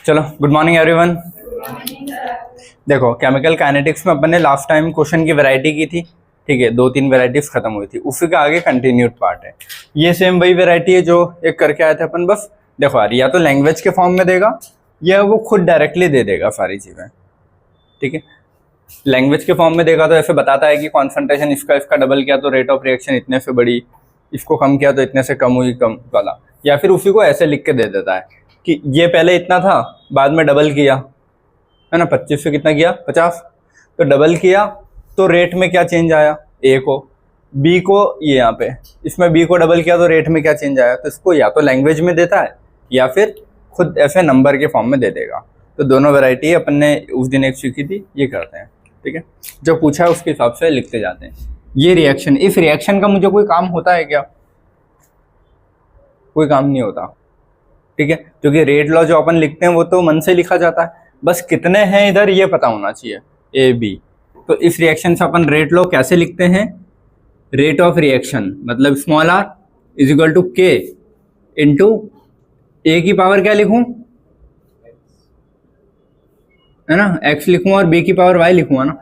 चलो good morning everyone. देखो chemical kinetics में अपन ने लास्ट टाइम क्वेश्चन की वैरायटी की थी, ठीक है, 2-3 वैरायटीज खत्म हुई थी, उसी का आगे कंटिन्यूड पार्ट है। ये सेम वही वैरायटी है जो एक करके आए थे अपन। बस देखो यार, या तो लैंग्वेज के फॉर्म में देगा या वो खुद डायरेक्टली दे देगा सारी चीजें, ठीक है। लैंग्वेज के फॉर्म में देगा तो ऐसे बताता है कि कॉन्सेंट्रेशन इसका डबल किया तो रेट ऑफ रिएक्शन इतने से बढ़ी, इसको कम किया तो इतने से कम हुई, कम वाला। या फिर उसी को ऐसे लिख के दे देता है कि ये पहले इतना था, बाद में डबल किया, है ना, 25 से कितना किया 50, तो डबल किया तो रेट में क्या चेंज आया, ए को, बी को, ये यहाँ पे इसमें बी को डबल किया तो रेट में क्या चेंज आया। तो इसको या तो लैंग्वेज में देता है या फिर खुद ऐसे नंबर के फॉर्म में दे देगा। तो दोनों वैरायटी अपन ने उस दिन एक सीखी थी, ये करते हैं, ठीक है। जो पूछा है उसके हिसाब से लिखते जाते हैं। ये रिएक्शन, इस रिएक्शन का मुझे कोई काम होता है क्या? कोई काम नहीं होता, ठीक है, क्योंकि रेट लॉ जो अपन लिखते हैं वो तो मन से लिखा जाता है, बस कितने हैं इधर ये पता होना चाहिए, ए बी। तो इस रिएक्शन से अपन रेट लॉ कैसे लिखते हैं? रेट ऑफ रिएक्शन मतलब small R is equal to K into A की पावर क्या लिखूं, है ना, एक्स लिखूं, और बी की पावर वाई लिखूंगा ना।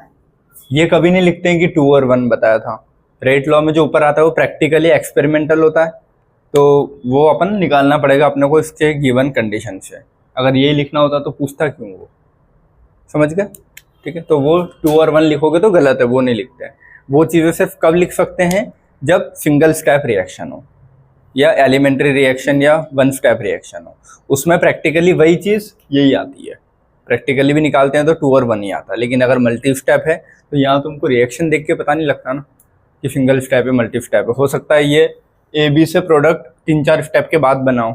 ये कभी नहीं लिखते हैं कि 2 और 1 बताया था। रेट लॉ में जो ऊपर आता है वो प्रैक्टिकली एक्सपेरिमेंटल होता है, तो वो अपन निकालना पड़ेगा अपने को इसके गिवन कंडीशन से। अगर यही लिखना होता तो पूछता क्यों वो, समझ गए, ठीक है। तो वो 2 और 1 लिखोगे तो गलत है, वो नहीं लिखते हैं। वो चीज़ें सिर्फ कब लिख सकते हैं? जब सिंगल स्टेप रिएक्शन हो या एलिमेंट्री रिएक्शन या 1 स्टेप रिएक्शन हो, उसमें प्रैक्टिकली वही चीज़ यही आती है। प्रैक्टिकली भी निकालते हैं तो 2 और 1 ही आता है, लेकिन अगर मल्टी स्टेप है तो यहाँ तुमको रिएक्शन देख के पता नहीं लगता ना कि सिंगल स्टेप है मल्टी स्टेप है। हो सकता है ये ए बी से प्रोडक्ट 3-4 स्टेप के बाद बनाओ,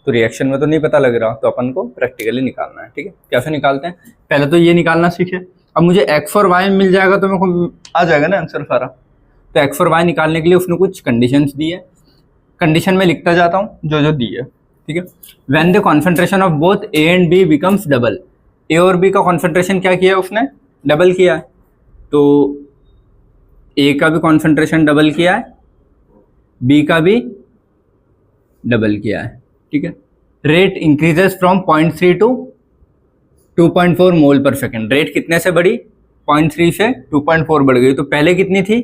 तो रिएक्शन में तो नहीं पता लग रहा, तो अपन को प्रैक्टिकली निकालना है, ठीक है। कैसे निकालते हैं? पहले तो ये निकालना सीखे। अब मुझे एक्स और वाई मिल जाएगा तो मेरे को आ जाएगा ना आंसर सारा। तो एक्स और वाई निकालने के लिए उसने कुछ कंडीशंस दी है, कंडीशन में लिखता जाता हूँ जो जो दी है, ठीक है। When the concentration of both A and B becomes double, A और बी का कॉन्सेंट्रेशन क्या किया है उसने, डबल किया है। तो ए का भी कॉन्सेंट्रेशन डबल किया है, बी का भी डबल किया है, ठीक है। रेट इंक्रीजेस फ्रॉम 0.3 टू 2.4 मोल पर सेकेंड। रेट कितने से बढ़ी? 0.3 से 2.4 बढ़ गई। तो पहले कितनी थी?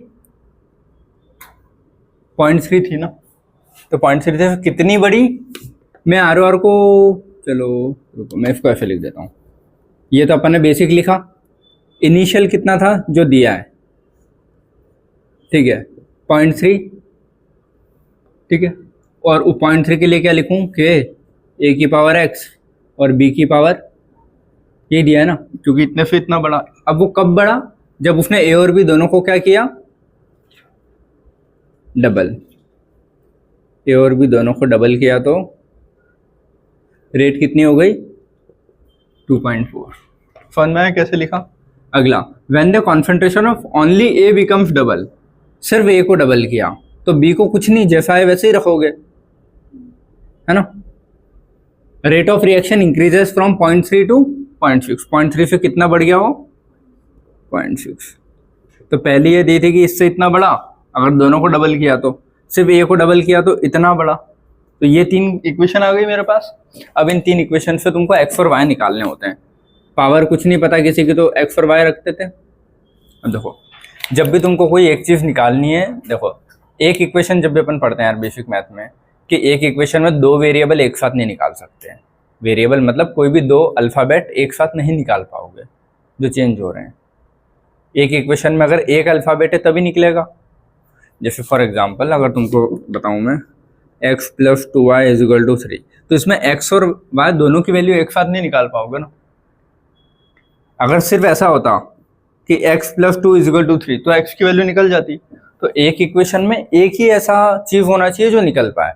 0.3 थी ना, तो 0.3 से कितनी बढ़ी? मैं आर आर को, चलो रुको मैं इसको ऐसे लिख देता हूँ। ये तो अपन ने बेसिक लिखा, इनिशियल कितना था जो दिया है, ठीक है, 0.3, ठीक है। और 0.3 के लिए क्या लिखूं के ए की पावर एक्स और बी की पावर, ये दिया है ना, क्योंकि इतने से इतना बड़ा। अब वो कब बढ़ा? जब उसने ए और बी दोनों को क्या किया, डबल। ए और बी दोनों को डबल किया तो रेट कितनी हो गई, 2.4। समझ में आया कैसे लिखा? अगला, when the concentration of only A becomes double, सिर्फ ए को डबल किया तो बी को कुछ नहीं, जैसा है वैसे ही रखोगे, है ना। Rate of reaction increases from 0.3 to 0.6, 0.3 से कितना बढ़ गया वो, 0.6। तो पहले ये दी थी कि इससे इतना बड़ा, अगर दोनों को डबल किया तो, सिर्फ ए को डबल किया तो इतना बड़ा। तो ये 3 इक्वेशन आ गई मेरे पास। अब इन 3 इक्वेशन से तुमको एक्स और वाई निकालने होते हैं। पावर कुछ नहीं पता किसी की तो एक्स और वाई रखते थे। अब देखो, जब भी तुमको कोई एक चीज़ निकालनी है, देखो एक इक्वेशन जब भी अपन पढ़ते हैं यार बेसिक मैथ में, कि एक इक्वेशन में 2 वेरिएबल एक साथ नहीं निकाल सकते हैं। वेरिएबल मतलब कोई भी 2 अल्फ़ाबेट एक साथ नहीं निकाल पाओगे जो चेंज हो रहे हैं। एक इक्वेशन में अगर एक अल्फ़ाबेट है तभी निकलेगा। जैसे फॉर एग्जांपल अगर तुमको बताऊं मैं, x + 2y = 3, तो इसमें x और y दोनों की वैल्यू एक साथ नहीं निकाल पाओगे ना। अगर सिर्फ ऐसा होता कि x + 2 = 3 तो x की वैल्यू निकल जाती। तो एक इक्वेशन में एक ही ऐसा चीज़ होना चाहिए जो निकल पाए,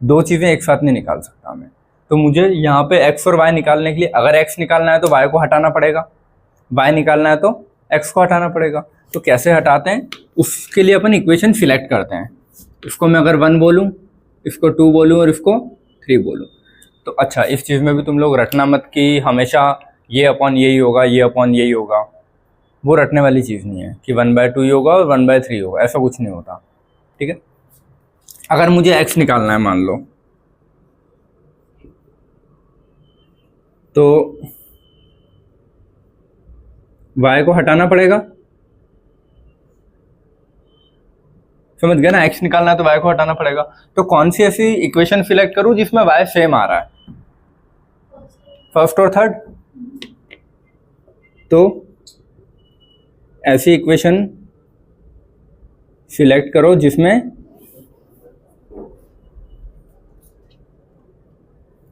2 चीज़ें एक साथ नहीं निकाल सकता मैं। तो मुझे यहाँ पे x और y निकालने के लिए, अगर x निकालना है तो y को हटाना पड़ेगा, y निकालना है तो x को हटाना पड़ेगा। तो कैसे हटाते हैं, उसके लिए अपन इक्वेशन सिलेक्ट करते हैं। इसको मैं अगर 1 बोलूँ, इसको 2 बोलूँ और इसको 3 बोलूँ, तो अच्छा इस चीज़ में भी तुम लोग रटना मत कि हमेशा ये अपॉन यही होगा, ये अपॉन यही होगा। वो रटने वाली चीज़ नहीं है कि 1/2 ही होगा और 1/3 होगा, ऐसा कुछ नहीं होता, ठीक है। अगर मुझे x निकालना है, मान लो तो y को हटाना पड़ेगा, समझ गया ना, x निकालना है तो y को हटाना पड़ेगा। तो कौन सी ऐसी इक्वेशन सिलेक्ट करूं जिसमें y सेम आ रहा है, फर्स्ट और थर्ड? तो ऐसी इक्वेशन सिलेक्ट करो जिसमें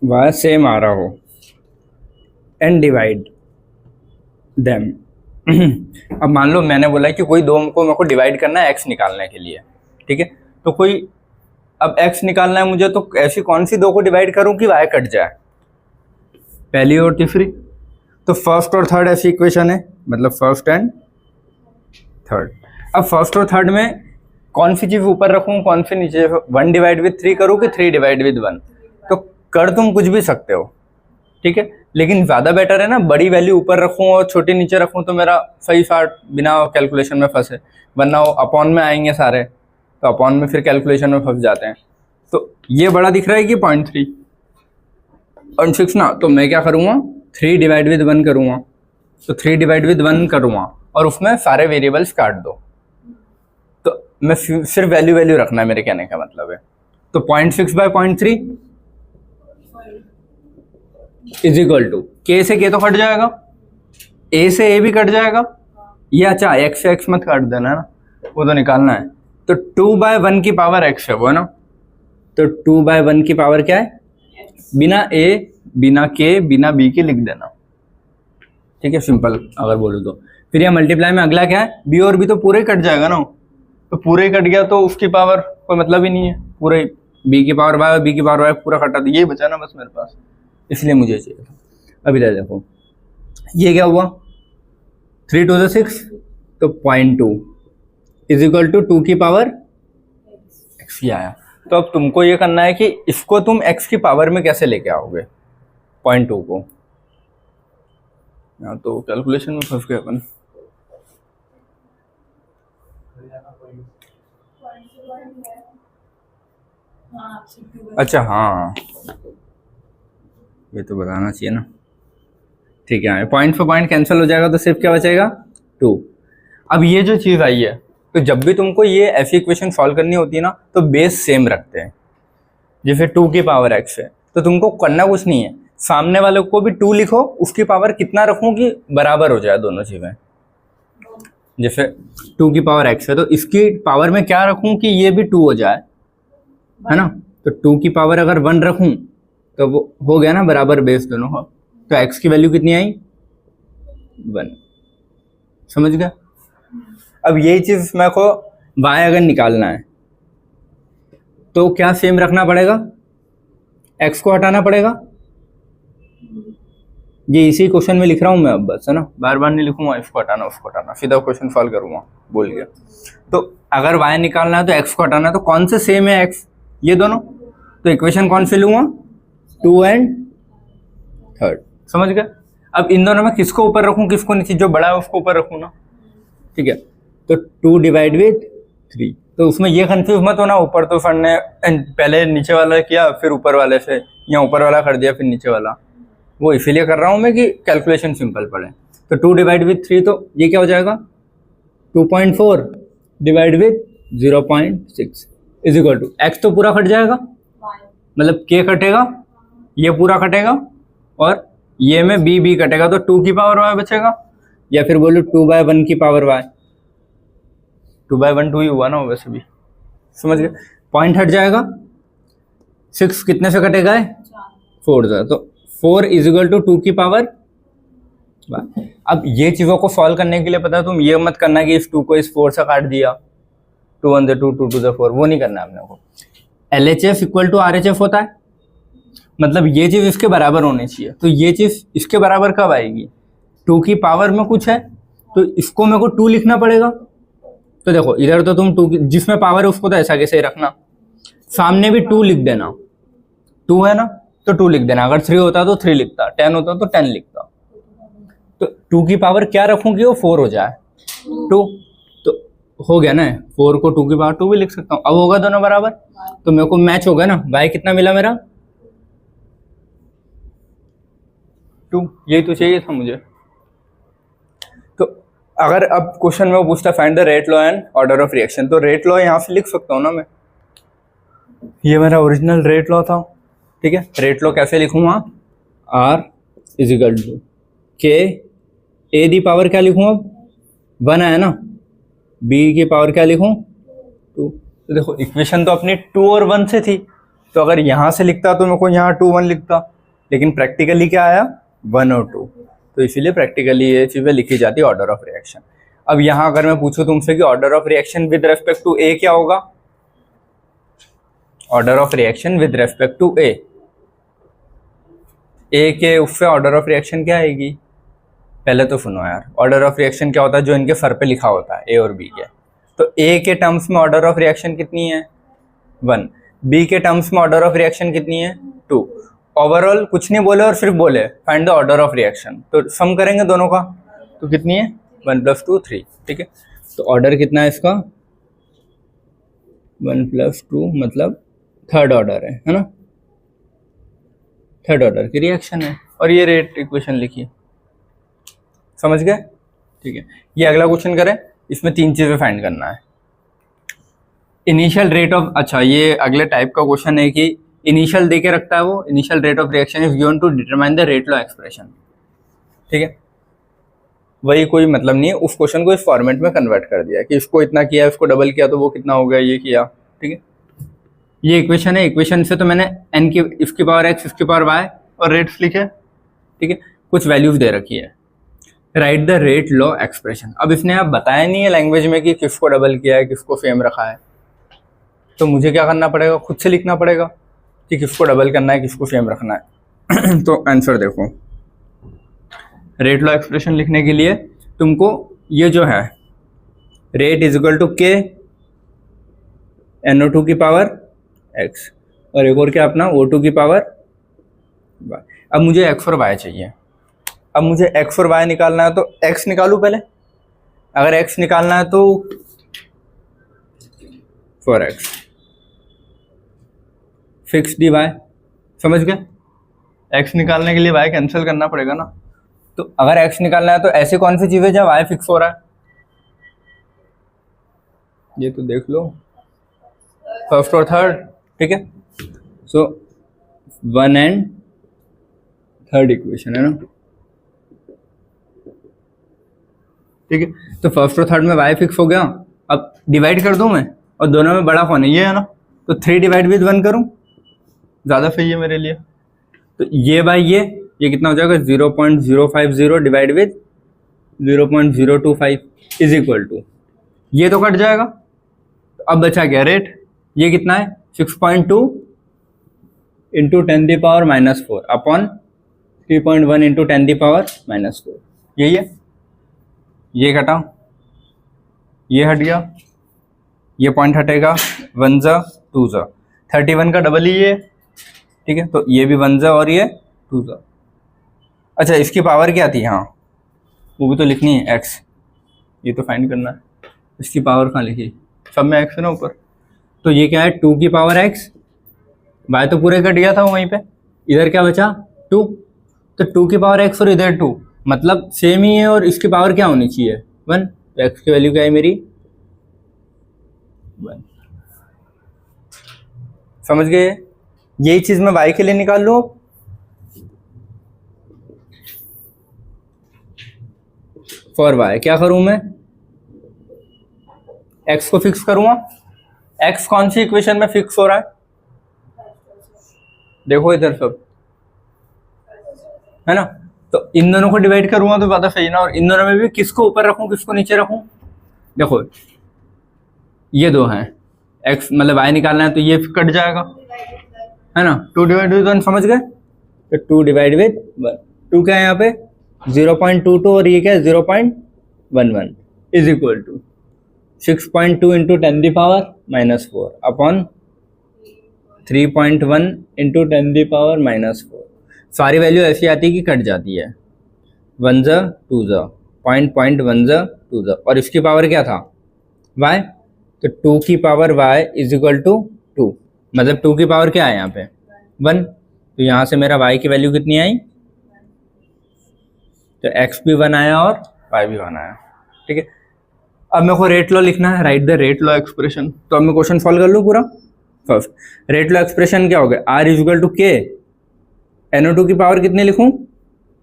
y सेम आ रहा हो एंड डिवाइड देम। अब मान लो मैंने बोला कि कोई दो को मेरे को डिवाइड करना है x निकालने के लिए, ठीक है, तो कोई अब x निकालना है मुझे, तो ऐसी कौन सी दो को डिवाइड करूं कि y कट जाए, पहली और तीसरी? तो फर्स्ट और थर्ड ऐसी इक्वेशन है, मतलब फर्स्ट एंड थर्ड। अब फर्स्ट और थर्ड में कौन सी चीज ऊपर रखूं कौन सी नीचे, 1 डिवाइड विद 3 करूं कि 3 डिवाइड विद 1? तो कर तुम कुछ भी सकते हो, ठीक है, लेकिन ज़्यादा बेटर है ना बड़ी वैल्यू ऊपर रखूं और छोटी नीचे रखूं, तो मेरा सही साठ बिना कैलकुलेशन में फंसे, वरना वो अपॉन में आएंगे सारे, तो अपॉन में फिर कैलकुलेशन में फंस जाते हैं। तो ये बड़ा दिख रहा है कि 0.3 0.6 ना, तो मैं क्या करूँगा 3 डिवाइड विद 1 करूँगा, तो 3 डिवाइड विद 1 करूँगा और उसमें सारे वेरिएबल्स काट दो, तो मैं सिर्फ वैल्यू रखना है, मेरे कहने का मतलब है। तो 0.6 बाय 0.3 इज इक्वल टू के से के तो कट जाएगा, ए से ए भी कट जाएगा, ये अच्छा एक्स से एक्स मत काट देना ना, वो तो निकालना है। तो 2/1 की पावर एक्स है वो ना, तो 2/1 की पावर क्या है, बिना ए बिना के बिना बी के लिख देना, ठीक है, सिंपल अगर बोलूँ तो। फिर ये मल्टीप्लाई में अगला क्या है, बी और बी तो पूरे ही कट जाएगा ना, तो पूरे ही कट गया तो उसकी पावर कोई मतलब ही नहीं है, पूरे बी की पावर वाई बी की पावर वाई पूरा कटा, तो ये बचा ना बस मेरे पास, इसलिए मुझे चाहिए था। अभी देखो ये क्या हुआ, 3 to the 6 तो 0.2 इज इक्वल टू 2 की पावर x ही आया। तो अब तुमको ये करना है कि इसको तुम x की पावर में कैसे लेके आओगे 0.2 को, यहाँ तो कैलकुलेशन में फंस गए अपन। अच्छा हाँ, ये तो बताना चाहिए ना, ठीक है, पॉइंट for पॉइंट कैंसिल हो जाएगा तो सिर्फ क्या बचेगा 2। अब ये जो चीज़ आई है, तो जब भी तुमको ये ऐसी इक्वेशन सॉल्व करनी होती है ना, तो बेस सेम रखते हैं, जैसे 2 की पावर x है, तो तुमको करना कुछ नहीं है, सामने वाले को भी 2 लिखो, उसकी पावर कितना रखूँ कि बराबर हो जाए दोनों चीज़ें, जैसे 2 की पावर x है तो इसकी पावर में क्या रखूँ कि ये भी 2 हो जाए, है ना, तो 2 की पावर अगर 1 रखूँ तो वो हो गया ना बराबर बेस दोनों का, तो x की वैल्यू कितनी आई 1, समझ गया। अब यही चीज मेरे को y अगर निकालना है तो क्या सेम रखना पड़ेगा, x को हटाना पड़ेगा, ये इसी क्वेश्चन में लिख रहा हूं मैं अब बस, है ना, बार बार नहीं लिखूंगा, इसको हटाना उसको हटाना, सीधा क्वेश्चन सॉल्व करूंगा, बोल गया। तो अगर y निकालना है तो x को हटाना है, तो कौन से सेम है x, ये दोनों, तो इक्वेशन कौन सी लूंगा 2 and 3, समझ गए। अब इन दोनों में किसको ऊपर रखूं किसको नीचे, जो बड़ा है उसको ऊपर रखूं ना, ठीक है, तो 2 डिवाइड विद 3, तो उसमें ये कंफ्यूज मत होना, ऊपर तो सर ने पहले नीचे वाला किया फिर ऊपर वाले से, या ऊपर वाला कर दिया फिर नीचे वाला, वो इसीलिए कर रहा हूँ मैं कि कैलकुलेशन सिंपल पड़े। तो 2 डिवाइड विद 3, तो ये क्या हो जाएगा 2.4 divide with 0.6 is equal to, X तो पूरा कट जाएगा, मतलब के कटेगा, ये पूरा कटेगा, और ये में बी कटेगा, तो 2 की पावर y बचेगा, या फिर बोलो 2/1 की पावर y, 2/1 2 ही हुआ ना वैसे भी, समझ गए, पॉइंट हट जाएगा, 6 कितने से कटेगा है 4 से, तो 4 इज इक्वल टू 2 की पावर y। अब ये चीज़ों को सॉल्व करने के लिए पता है तुम ये मत करना कि इस 2 को इस 4 से काट दिया, 2 1 2 2 to the 4, वो नहीं करना अपने को। LHF इक्वल टू RHF होता है, मतलब ये चीज़ इसके बराबर होनी चाहिए, तो ये चीज़ इसके बराबर कब आएगी, 2 की पावर में कुछ है तो इसको मेरे को 2 लिखना पड़ेगा, तो देखो इधर तो तुम 2 जिसमें पावर है उसको तो ऐसा कैसे रखना, सामने भी 2 लिख देना, 2 है ना तो 2 लिख देना, अगर 3 होता तो 3 लिखता, 10 होता तो 10 लिखता, तो 2 की पावर क्या रखूँगी वो 4 हो जाए 2, तो हो गया ना, 4 को 2 की पावर 2 भी लिख सकता हूँ, अब होगा दोनों बराबर, तो मेरे को मैच हो गया ना, y कितना मिला मेरा 2, यही तो चाहिए था मुझे। तो अगर अब क्वेश्चन में वो पूछता find the rate law and order of reaction, तो रेट लॉ यहाँ से लिख सकता हूँ ना मैं, ये मेरा ओरिजिनल रेट लॉ था, ठीक है। रेट लॉ कैसे लिखूंगा, R is equal to k a the power क्या लिखूँ, अब 1 आया ना, B की पावर क्या लिखूँ 2। तो देखो इक्वेशन तो अपनी 2 और 1 से थी, तो अगर यहाँ से लिखता तो मेरे को यहाँ 2 1 लिखता, लेकिन प्रैक्टिकली क्या आया 1 और 2, तो इसीलिए प्रैक्टिकली ये चीज़ें लिखी जाती है ऑर्डर ऑफ रिएक्शन। अब यहाँ अगर मैं पूछूं तुमसे कि order of reaction with respect to A क्या होगा, order of reaction with respect to A के उससे ऑर्डर ऑफ रिएक्शन क्या आएगी, पहले तो सुनो यार, ऑर्डर ऑफ रिएक्शन क्या होता है, जो इनके सर पे लिखा होता है ए और बी के। तो ए के टर्म्स में ऑर्डर ऑफ रिएक्शन कितनी है 1, बी के टर्म्स में ऑर्डर ऑफ रिएक्शन कितनी है 2। ओवरऑल कुछ नहीं बोले और सिर्फ बोले find the order of reaction, तो सम करेंगे दोनों का, तो कितनी है 1 + 2 3, ठीक है। तो ऑर्डर कितना है इसका 1 + 2 मतलब थर्ड ऑर्डर है ना, थर्ड ऑर्डर की रिएक्शन है, और ये रेट इक्वेशन लिखी, समझ गए, ठीक है। ये अगला क्वेश्चन करें, इसमें 3 चीज़ें फाइंड करना है। इनिशियल रेट ऑफ, अच्छा ये अगले टाइप का क्वेश्चन है कि इनिशियल दे के रखता है वो, initial rate of reaction is given to determine the rate law expression, ठीक है। वही कोई मतलब नहीं है, उस क्वेश्चन को इस फॉर्मेट में कन्वर्ट कर दिया कि इसको इतना किया, इसको डबल किया तो वो कितना हो गया, ये किया, ठीक है। ये इक्वेशन है, इक्वेशन से तो मैंने n की इसकी पावर x इसकी पावर y और रेट्स लिखे, ठीक है, कुछ वैल्यूज दे रखी है। Right the rate law expression, अब इसने आप बताया नहीं है लैंग्वेज में कि किसको डबल किया है किसको सेम रखा है, तो मुझे क्या करना पड़ेगा, खुद से लिखना पड़ेगा कि किसको डबल करना है किसको सेम रखना है। तो आंसर देखो, रेट लॉ एक्सप्रेशन लिखने के लिए तुमको ये जो है रेट इज इक्वल टू के NO2 की पावर x और एक और क्या अपना O2 की पावर y। अब मुझे x और y चाहिए, अब मुझे x और y निकालना है, तो x निकालूं पहले, अगर x निकालना है तो 4x फिक्स dy, समझ गए। x निकालने के लिए y कैंसिल करना पड़ेगा ना, तो अगर x निकालना है तो ऐसी कौन सी चीज़ है जहाँ y फिक्स हो रहा है, ये तो देख लो, फर्स्ट और थर्ड, ठीक है। सो 1 एंड थर्ड इक्वेशन है ना, ठीक है। तो फर्स्ट और थर्ड में y फिक्स हो गया, अब डिवाइड कर दूं मैं, और दोनों में बड़ा कौन है, ये है ना, तो 3 डिवाइड विद 1 करूं, ज़्यादा सही है मेरे लिए। तो ये बाई ये कितना हो जाएगा 0.050 divide with 0.025 is equal to, ये तो कट जाएगा, तो अब बचा क्या रेट, ये कितना है 6.2 इंटू 10⁻⁻4 अपॉन 3.1 इंटू 10⁻⁻4, यही है। ये घटा, ये हट गया, ये पॉइंट हटेगा, 1 ज़ा 2 ज़ा 31 का डबल ही ये, ठीक है। तो ये भी 1 ज़ा और ये 2 ज़ा। अच्छा इसकी पावर क्या थी, हाँ वो भी तो लिखनी है x, ये तो फाइंड करना है, इसकी पावर कहाँ लिखी, सब में x है ना ऊपर, तो ये क्या है 2 की पावर x, y तो पूरे कट गया था वहीं पे, इधर क्या बचा 2, तो 2 की पावर x और इधर 2 मतलब सेम ही है, और इसकी पावर क्या होनी चाहिए 1, तो x की वैल्यू क्या है मेरी 1, समझ गए। यही चीज मैं y के लिए निकाल लूँ, फॉर y क्या करूं मैं, x को फिक्स करूंगा, x कौन सी इक्वेशन में फिक्स हो रहा है, देखो इधर सब है ना, तो इन दोनों को डिवाइड करूंगा तो ज्यादा सही ना, और इन दोनों में भी किसको ऊपर रखूं किसको नीचे रखूं, देखो ये दो हैं, x मतलब y निकालना है तो ये कट जाएगा है ना, 2 डिवाइड विद 1, समझ गए, तो 2 डिवाइड विद 1, 2 क्या है यहाँ पे 0.22 और ये क्या है 0.11 is equal to 6.2 into 10⁻⁻4 upon 3.1 into 10⁻⁻4। सारी वैल्यू ऐसी आती है कि कट जाती है, 1 ज़ा 2 ज़ा, 0.1 ज़ा 2 ज़ा, और इसकी पावर क्या था y, तो 2 की power y is equal to 2, मतलब 2 की पावर क्या है यहाँ पे 1, तो यहाँ से मेरा y की वैल्यू कितनी आई तो x भी 1 आया और y भी 1 आया, ठीक है। अब मेरे को रेट लॉ लिखना है, right the rate law expression. तो अब मैं क्वेश्चन सॉल्व कर लूँ पूरा। फर्स्ट रेट लॉ एक्सप्रेशन क्या हो गया, R इज इक्वल टू के, NO2 की पावर कितनी लिखूं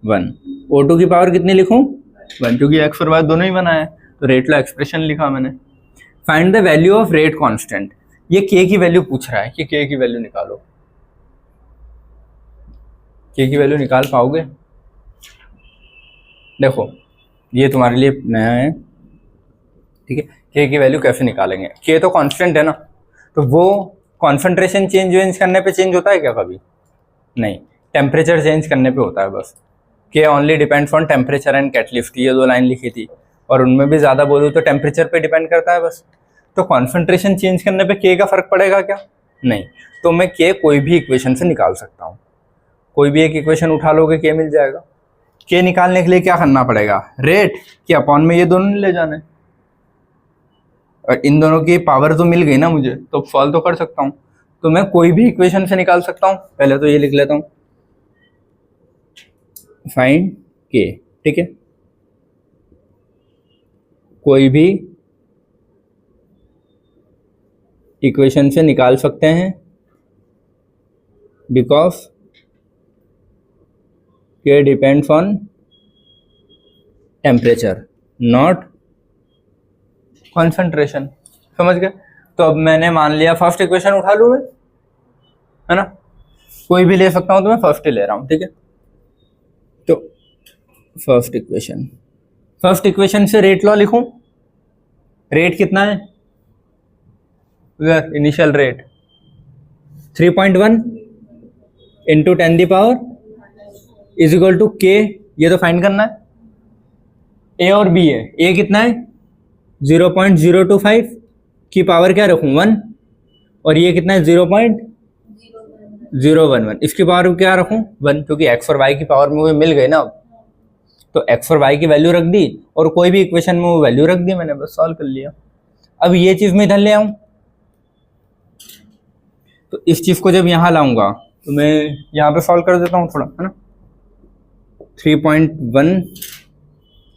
1, O2 की पावर कितनी लिखूं 1, क्योंकि x और y दोनों ही 1 आए। तो रेट लॉ एक्सप्रेशन लिखा मैंने। Find the value of rate constant, ये k की वैल्यू पूछ रहा है कि k की वैल्यू निकालो। k की वैल्यू निकाल पाओगे? देखो ये तुम्हारे लिए नया है, ठीक है। k की वैल्यू कैसे निकालेंगे, k तो कांस्टेंट है ना, तो वो कॉन्सेंट्रेशन चेंज करने पे चेंज होता है क्या कभी? नहीं, टेम्परेचर चेंज करने पे होता है बस। k only depends on temperature and catalyst, ये 2 लाइन लिखी थी, और उनमें भी ज़्यादा बोलूँ तो टेम्परेचर पे डिपेंड करता है बस। तो कॉन्सेंट्रेशन चेंज करने पे k का फर्क पड़ेगा क्या? नहीं। तो मैं k कोई भी इक्वेशन से निकाल सकता हूँ, कोई भी एक इक्वेशन उठा लोगे k मिल जाएगा। k निकालने के लिए क्या करना पड़ेगा, रेट के अपॉन में ये दोनों ले जाने, और इन दोनों की पावर तो मिल गई ना मुझे, तो सॉल्व तो कर सकता हूँ। तो मैं कोई भी इक्वेशन से निकाल सकता हूँ। पहले तो ये लिख लेता हूँ, फाइंड k, ठीक है। कोई भी इक्वेशन से निकाल सकते हैं because k depends on temperature not concentration, समझ गए? तो अब मैंने मान लिया फर्स्ट इक्वेशन उठा लूँ मैं, है ना, कोई भी ले सकता हूँ, तो मैं फर्स्ट ही ले रहा हूँ, ठीक है। तो फर्स्ट इक्वेशन से रेट लॉ लिखूं। रेट कितना है initial rate 3.1 into 10 the power is equal to K, ये तो फाइंड करना है। ए और बी है, ए कितना है 0.025 की पावर क्या रखूं 1, और ये कितना है 0.011, इसकी पावर क्या रखूं 1, क्योंकि एक्स और वाई की पावर में वो मिल गई ना। तो एक्स और वाई की वैल्यू रख दी, और कोई भी इक्वेशन में वो वैल्यू रख दी मैंने, बस सॉल्व कर लिया। अब ये चीज मैं इधर ले आऊं, तो इस चीज को जब यहाँ लाऊंगा तो मैं यहाँ पे सॉल्व कर देता हूँ थोड़ा, है ना। 3.1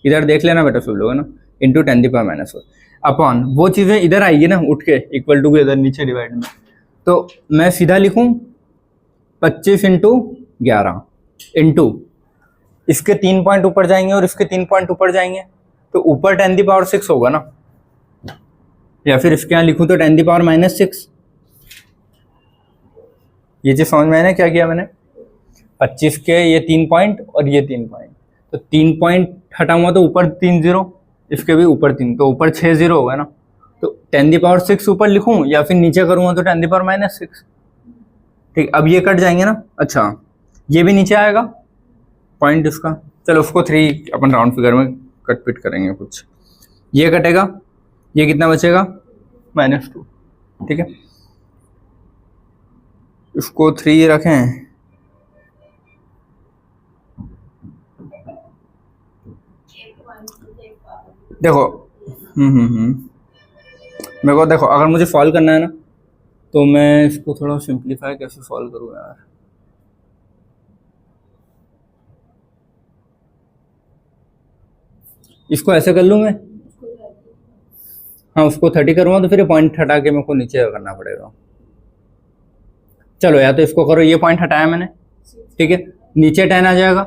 इधर देख लेना बेटा सब लोग, है ना, into 10 the power minus 4 upon वो चीज़ें इधर आएगी ना उठ के इक्वल टू के इधर नीचे डिवाइड में। तो मैं सीधा लिखूं 25 इंटू 11 इंटू इसके 3 पॉइंट ऊपर जाएंगे और इसके 3 पॉइंट ऊपर जाएंगे, तो ऊपर 10 दी पावर 6 होगा ना, या फिर इसके यहाँ लिखूं तो 10 दी पावर माइनस 6। ये चीज समझ में आया ना क्या किया मैंने, 25 के ये 3 पॉइंट और ये 3 पॉइंट, तो 3 पॉइंट हटाऊंगा तो ऊपर 3 जीरो, इसके भी ऊपर 3, तो ऊपर 6 जीरो होगा ना। तो 10 दी पावर 6 ऊपर लिखूं या फिर नीचे करूंगा तो 10 दी पावर माइनस 6, ठीक। अब ये कट जाएंगे ना, अच्छा ये भी नीचे आएगा पॉइंट इसका, चलो उसको 3 अपन राउंड फिगर में कट पिट करेंगे कुछ, ये कटेगा, ये कितना बचेगा -2, ठीक है। इसको 3 रखें, देखो मेरे को देखो, अगर मुझे सॉल्व करना है ना तो मैं इसको थोड़ा सिंप्लीफाई कैसे सॉल्व करूँ यार। इसको ऐसे कर लूँ मैं, हाँ उसको 30 करूँगा तो फिर ये पॉइंट हटा के मेरे को नीचे करना पड़ेगा। चलो या तो इसको करो, ये पॉइंट हटाया मैंने, ठीक है, नीचे 10 आ जाएगा,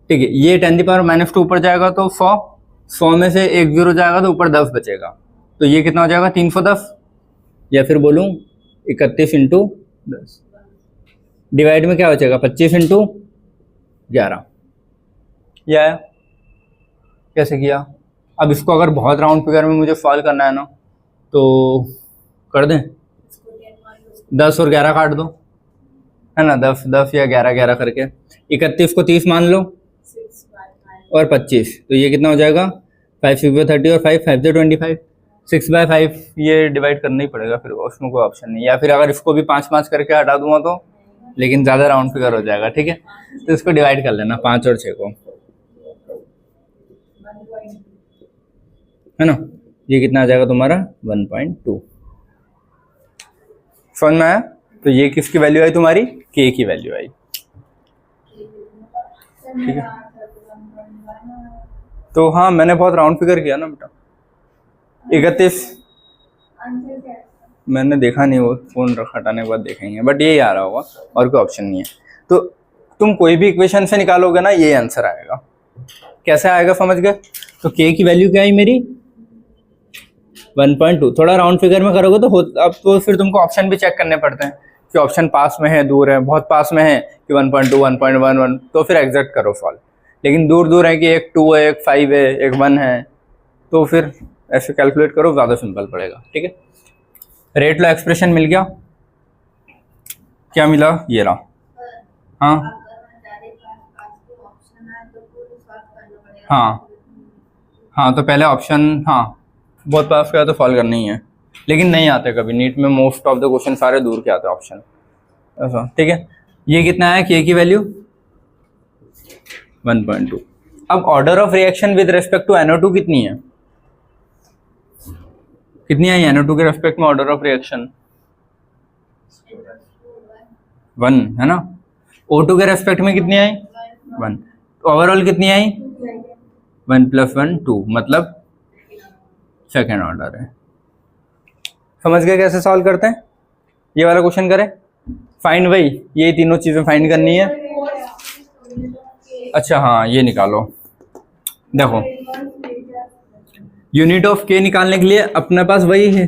ठीक है। ये 10 दी पावर -2 ऊपर जाएगा तो 100 में से 1 जीरो जाएगा तो ऊपर 10 बचेगा, तो ये कितना हो जाएगा 310, या फिर बोलूँ 31 इंटू 10, डिवाइड में क्या बचेगा 25 इंटू 11, ये आया। कैसे किया? अब इसको अगर बहुत राउंड फिगर में मुझे सॉल्व करना है ना तो कर दें, 10 और 11 काट दो, है ना, 10 या 11 करके 31 को 30 मान लो और 25, तो ये कितना हो जाएगा 5 6 30 और 5 5 से 25, 6/5 ये डिवाइड करना ही पड़ेगा, फिर उसमें कोई ऑप्शन नहीं। या फिर अगर इसको भी 5 करके हटा दूंगा तो, लेकिन ज़्यादा राउंड फिगर हो जाएगा, ठीक है। तो इसको डिवाइड कर लेना 5 और 6 को, है ना। ये कितना आ जाएगा तुम्हारा 1.2, समझ में आया? तो ये किसकी वैल्यू आई तुम्हारी, k की वैल्यू आई, ठीक है। तो हाँ, मैंने बहुत राउंड फिगर किया ना बेटा। 31 मैंने देखा नहीं, वो फोन हटाने के बाद देखेंगे, बट यही आ रहा होगा, और कोई ऑप्शन नहीं है। तो तुम कोई भी इक्वेशन से निकालोगे ना, ये आंसर आएगा। कैसे आएगा समझ गए? तो k की वैल्यू क्या आई मेरी 1.2। थोड़ा राउंड फिगर में करोगे तो अब तो फिर तुमको ऑप्शन भी चेक करने पड़ते हैं कि ऑप्शन पास में है, दूर है। बहुत पास में है कि 1.2, 1.11, तो फिर एग्जैक्ट करो सॉल्व। लेकिन दूर दूर है कि एक 2 है, एक 5 है, एक 1 है, तो फिर ऐसे कैलकुलेट करो, ज़्यादा सिंपल पड़ेगा। ठीक है, रेट लो एक्सप्रेशन मिल गया। क्या मिला? ये रहा। हाँ हाँ हाँ, तो पहले ऑप्शन, हाँ बहुत पास गया तो सॉल्व करना ही है, लेकिन नहीं आते कभी नीट में। मोस्ट ऑफ द क्वेश्चन सारे दूर के आते हैं ऑप्शन, ऐसा। ठीक है, ये कितना है k की वैल्यू 1.2। अब order of reaction with respect to NO2 कितनी है? कितनी आई NO2 के रेस्पेक्ट में ऑर्डर ऑफ रिएक्शन? 1 है ना। O2 के रेस्पेक्ट में कितनी आई? 1। ओवरऑल कितनी आई? 1 + 1 2, मतलब सेकेंड ऑर्डर है। समझ गए कैसे सॉल्व करते हैं? ये वाला क्वेश्चन करें। फाइंड, वही ये तीनों चीजें फाइंड करनी है। अच्छा हाँ, ये निकालो। देखो, यूनिट ऑफ k निकालने के लिए अपने पास वही है,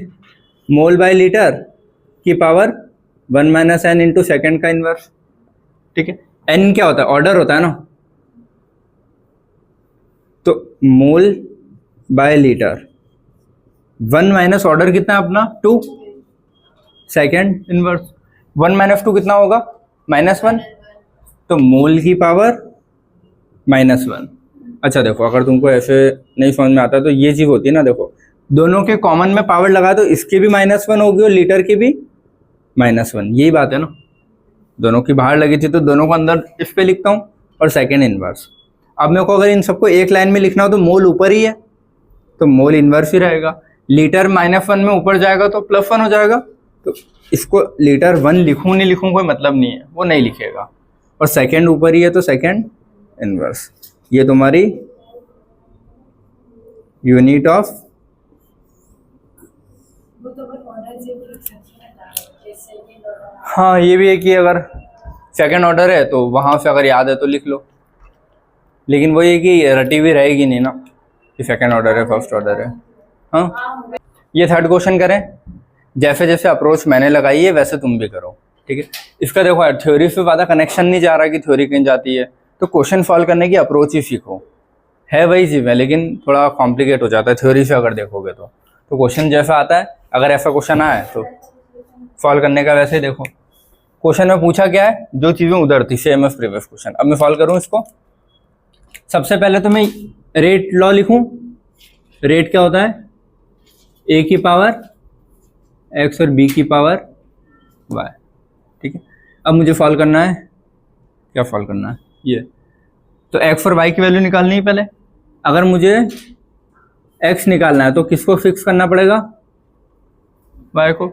मोल बाय लीटर की पावर 1 - n इंटू सेकेंड का इनवर्स। ठीक है, n क्या होता है? ऑर्डर होता है ना। तो मोल बाय लीटर 1 माइनस ऑर्डर कितना है अपना 2, सेकेंड इनवर्स। 1 - 2 कितना होगा? -1। तो मोल की पावर -1। अच्छा देखो, अगर तुमको ऐसे नहीं समझ में आता तो ये चीज होती है ना, देखो दोनों के कॉमन में पावर लगा तो इसकी भी -1 होगी और लीटर की भी -1। यही बात है ना, दोनों की बाहर लगी थी तो दोनों को अंदर इस पे लिखता हूँ और सेकेंड इनवर्स। अब मेरे को अगर इन सबको एक लाइन में लिखना हो तो मोल ऊपर ही है तो मोल इनवर्स ही रहेगा। लीटर -1 में ऊपर जाएगा तो +1 हो जाएगा। तो इसको लीटर 1 लिखूं नहीं लिखूं कोई मतलब नहीं है, वो नहीं लिखेगा। और सेकेंड ऊपर ही है तो सेकेंड इनवर्स। ये तुम्हारी यूनिट ऑफ, हाँ ये भी है कि अगर सेकेंड ऑर्डर है तो वहां से अगर याद है तो लिख लो, लेकिन वो ये कि रटी हुई रहेगी नहीं ना कि सेकेंड ऑर्डर है फर्स्ट ऑर्डर है। हाँ, ये थर्ड क्वेश्चन करें। जैसे जैसे अप्रोच मैंने लगाई है वैसे तुम भी करो। ठीक है, इसका देखो थ्योरी से ज़्यादा कनेक्शन नहीं जा रहा कि थ्योरी कहीं जाती है, तो क्वेश्चन सॉल्व करने की अप्रोच ही सीखो। है वही चीज़ है लेकिन थोड़ा कॉम्प्लिकेट हो जाता है थ्योरी से अगर देखोगे तो क्वेश्चन जैसा आता है, अगर ऐसा क्वेश्चन आए तो सॉल्व करने का वैसे ही देखो। क्वेश्चन में पूछा क्या है, जो चीज़ें उधर थी सेम एज प्रीवियस क्वेश्चन। अब मैं सॉल्व करूँ इसको। सबसे पहले तो मैं रेट लॉ लिखूं। रेट क्या होता है? a की पावर x और b की पावर y। ठीक है, अब मुझे सॉल्व करना है, क्या सॉल्व करना है? ये तो x और y की वैल्यू निकालनी है पहले। अगर मुझे x निकालना है तो किसको फिक्स करना पड़ेगा? y को।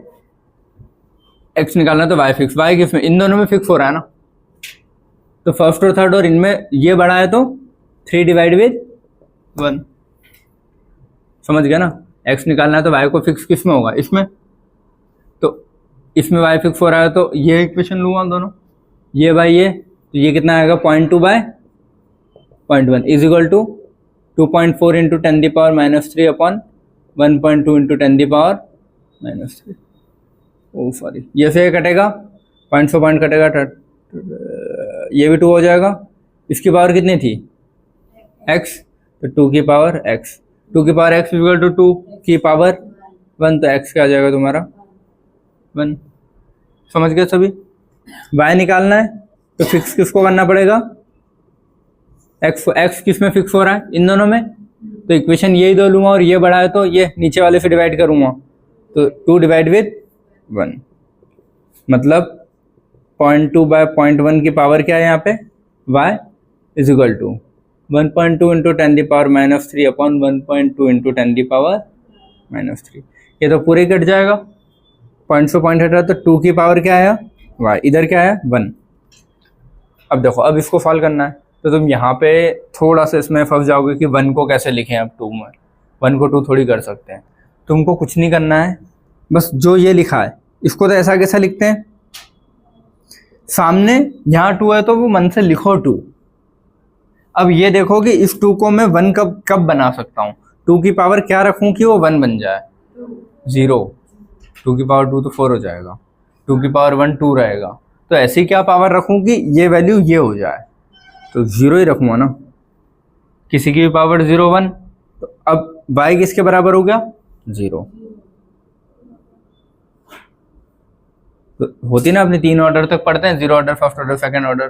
x निकालना है तो y फिक्स। y किस में? इन दोनों में फिक्स हो रहा है ना, तो फर्स्ट और थर्ड, और इनमें ये बड़ा है तो 3 / 1। समझ गया ना? x निकालना है तो y को फिक्स किस में होगा? इसमें। तो इसमें y फिक्स हो रहा है तो ये इक्वेशन लूँगा दोनों, ये बाई ये, तो ये कितना आएगा 0.2/0.1 is equal to 2.4 into 10⁻³ upon 1.2 into 10⁻³ oh sorry, ये से कटेगा, पॉइंट से पॉइंट कटेगा, ये भी 2 हो जाएगा। इसकी पावर कितनी थी? x, तो 2 की पावर x। 2 की पावर x इक्वल टू 2 की पावर 1, तो x क्या आ जाएगा तुम्हारा 1। समझ गए सभी? y निकालना है तो फिक्स किसको करना पड़ेगा? x किस में फिक्स हो रहा है? इन दोनों में। तो इक्वेशन यही दो लूँगा और ये बड़ा है तो ये नीचे वाले से डिवाइड करूँगा, तो 2 / 1 मतलब 0.2/0.1 की पावर क्या है यहाँ पे? y is equal to 1.2 into 10⁻³ upon 1.2 into 10⁻³। ये तो पूरे कट जाएगा, पॉइंट से पॉइंट हट रहा, तो 2 की पावर क्या आया? y। इधर क्या आया? 1। अब देखो, अब इसको सॉल्व करना है तो तुम यहाँ पे थोड़ा सा इसमें फंस जाओगे कि 1 को कैसे लिखें अब 2 में, 1 को 2 थोड़ी कर सकते हैं। तुमको कुछ नहीं करना है, बस जो ये लिखा है इसको तो ऐसा कैसा लिखते हैं, सामने यहाँ 2 है तो वो मन से लिखो 2। अब ये देखो कि इस 2 को मैं 1 कब बना सकता हूँ, 2 की पावर क्या रखूँ कि वो 1 बन जाए, 0। 2 की पावर 2 तो 4 हो जाएगा, 2 की पावर 1 2 रहेगा, तो ऐसी क्या पावर रखूँ कि ये वैल्यू ये हो जाए, तो 0 ही रखूँगा ना, किसी की भी पावर 0 1। तो अब y किसके बराबर हो गया, 0। तो होती ना अपने 3 ऑर्डर तक पढ़ते हैं, 0 order, first order, second order,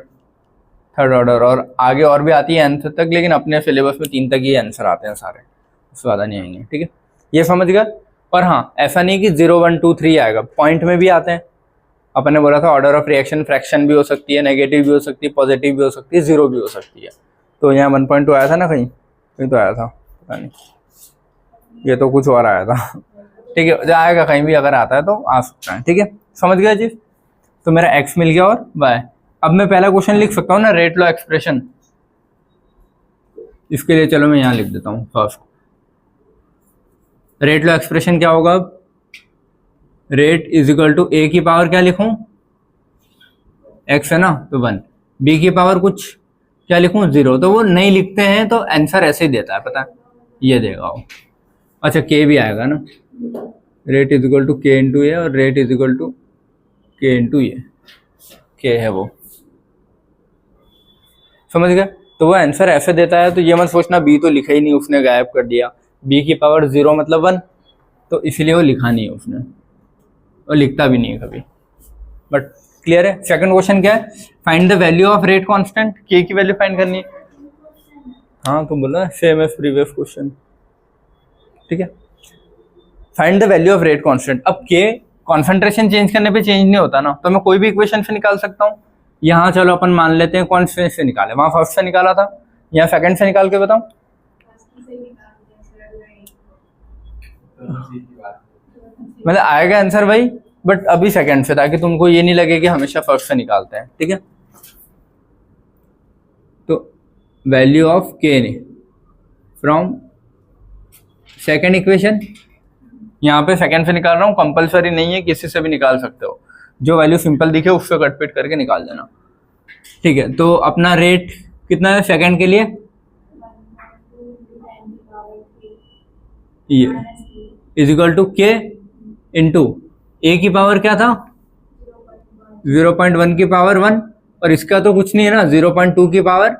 third order, और आगे और भी आती है nth तक, लेकिन अपने सिलेबस में 3 तक ही आंसर आते हैं सारे, उससे ज़्यादा नहीं आएंगे। ठीक है, ये समझ गया। और हाँ, ऐसा नहीं कि 0 1 2 3 आएगा, पॉइंट में भी आते हैं। अपन ने बोला था ऑर्डर ऑफ रिएक्शन फ्रैक्शन भी हो सकती है, नेगेटिव भी हो सकती है, पॉजिटिव भी हो सकती है, 0 भी हो सकती है। तो यहाँ 1.2 आया था ना, कहीं तो आया था, पता नहीं, ये तो कुछ और आया था। ठीक है, जो आएगा कहीं भी अगर आता है तो आ सकता है। ठीक है, समझ गया चीज। तो मेरा x मिल गया और y। अब मैं पहला क्वेश्चन लिख सकता हूँ ना, रेट लॉ एक्सप्रेशन। इसके लिए चलो मैं यहाँ लिख देता हूँ फर्स्ट। रेट लॉ एक्सप्रेशन क्या होगा, अब rate is equal to a की पावर क्या लिखूं, x है ना, तो 1, b की पावर कुछ क्या लिखूं, 0। तो वो नहीं लिखते हैं तो आंसर ऐसे ही देता है, पता है, ये देगा वो। अच्छा, k भी आएगा ना, rate is equal to k into A, और rate is equal to k into A, k है वो, समझ गए। तो वो आंसर ऐसे देता है। तो ये मत सोचना b तो लिखा ही नहीं, उसने गायब कर दिया, b की पावर 0 मतलब 1, तो इसलिए वो लिखा नहीं है उसने, और लिखता भी नहीं है कभी। बट क्लियर है। सेकंड क्वेश्चन क्या है, find the value of rate constant, k की वैल्यू फाइंड करनी है। हाँ, तो बोला सेम एज प्रीवियस क्वेश्चन। ठीक है, find the value of rate constant. अब k कॉन्सेंट्रेशन चेंज करने पे चेंज नहीं होता ना, तो मैं कोई भी इक्वेशन से निकाल सकता हूँ। यहाँ चलो अपन मान लेते हैं कौन से निकाले, वहां फर्स्ट से निकाला था, यहाँ सेकंड से निकाल के बताओ। मतलब आएगा आंसर भाई, बट अभी सेकंड से, ताकि तुमको ये नहीं लगे कि हमेशा फर्स्ट से निकालते हैं। ठीक है, तो वैल्यू ऑफ के फ्रॉम सेकंड इक्वेशन, यहाँ पे सेकंड से निकाल रहा हूँ, कंपलसरी नहीं है, किसी से भी निकाल सकते हो, जो वैल्यू सिंपल दिखे उससे कटपिट करके निकाल देना। ठीक है, तो अपना रेट कितना है सेकंड के लिए, ये is equal to K into A की पावर क्या था, 0.1 की पावर 1, और इसका तो कुछ नहीं है ना, 0.2 की पावर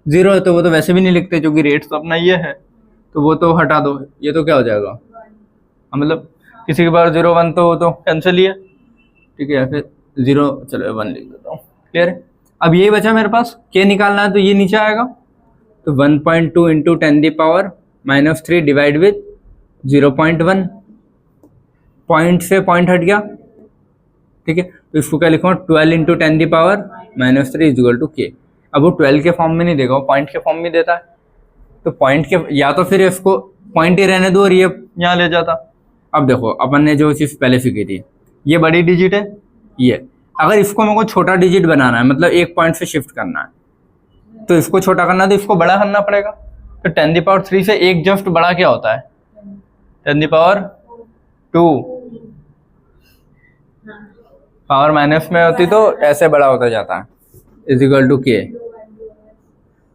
0 है, तो वो तो वैसे भी नहीं लिखते क्योंकि रेट तो अपना ये है, तो वो तो हटा दो, ये तो क्या हो जाएगा, मतलब किसी की पावर 0 1 तो वो तो कैंसिल ही है। ठीक है, फिर 0, चलो 1 लिख देता हूँ। क्लियर है। अब यही बचा मेरे पास, के निकालना है, तो ये नीचे आएगा, तो 1.2 इंटू 10⁻³ डिवाइड विद 0.1, पॉइंट से पॉइंट हट गया। ठीक है, तो इसको क्या लिखूँ, 12 इंटू 10⁻³ इज इक्वल टू के। अब वो 12 के फॉर्म में नहीं देगा, वो पॉइंट के फॉर्म में देता है, तो पॉइंट के, या तो फिर इसको पॉइंट ही रहने दो और ये यहाँ ले जाता। अब देखो अपन ने जो चीज़ पहले सीखी थी, ये बड़ी डिजिट है, ये अगर इसको मेरे को छोटा डिजिट बनाना है, मतलब एक पॉइंट से शिफ्ट करना है, तो इसको छोटा करना है तो इसको बड़ा करना पड़ेगा। तो 10⁻³ से एक जस्ट बड़ा क्या होता है, 10⁻², पावर माइनस में होती तो ऐसे बड़ा होता जाता है, इज इक्वल टू के।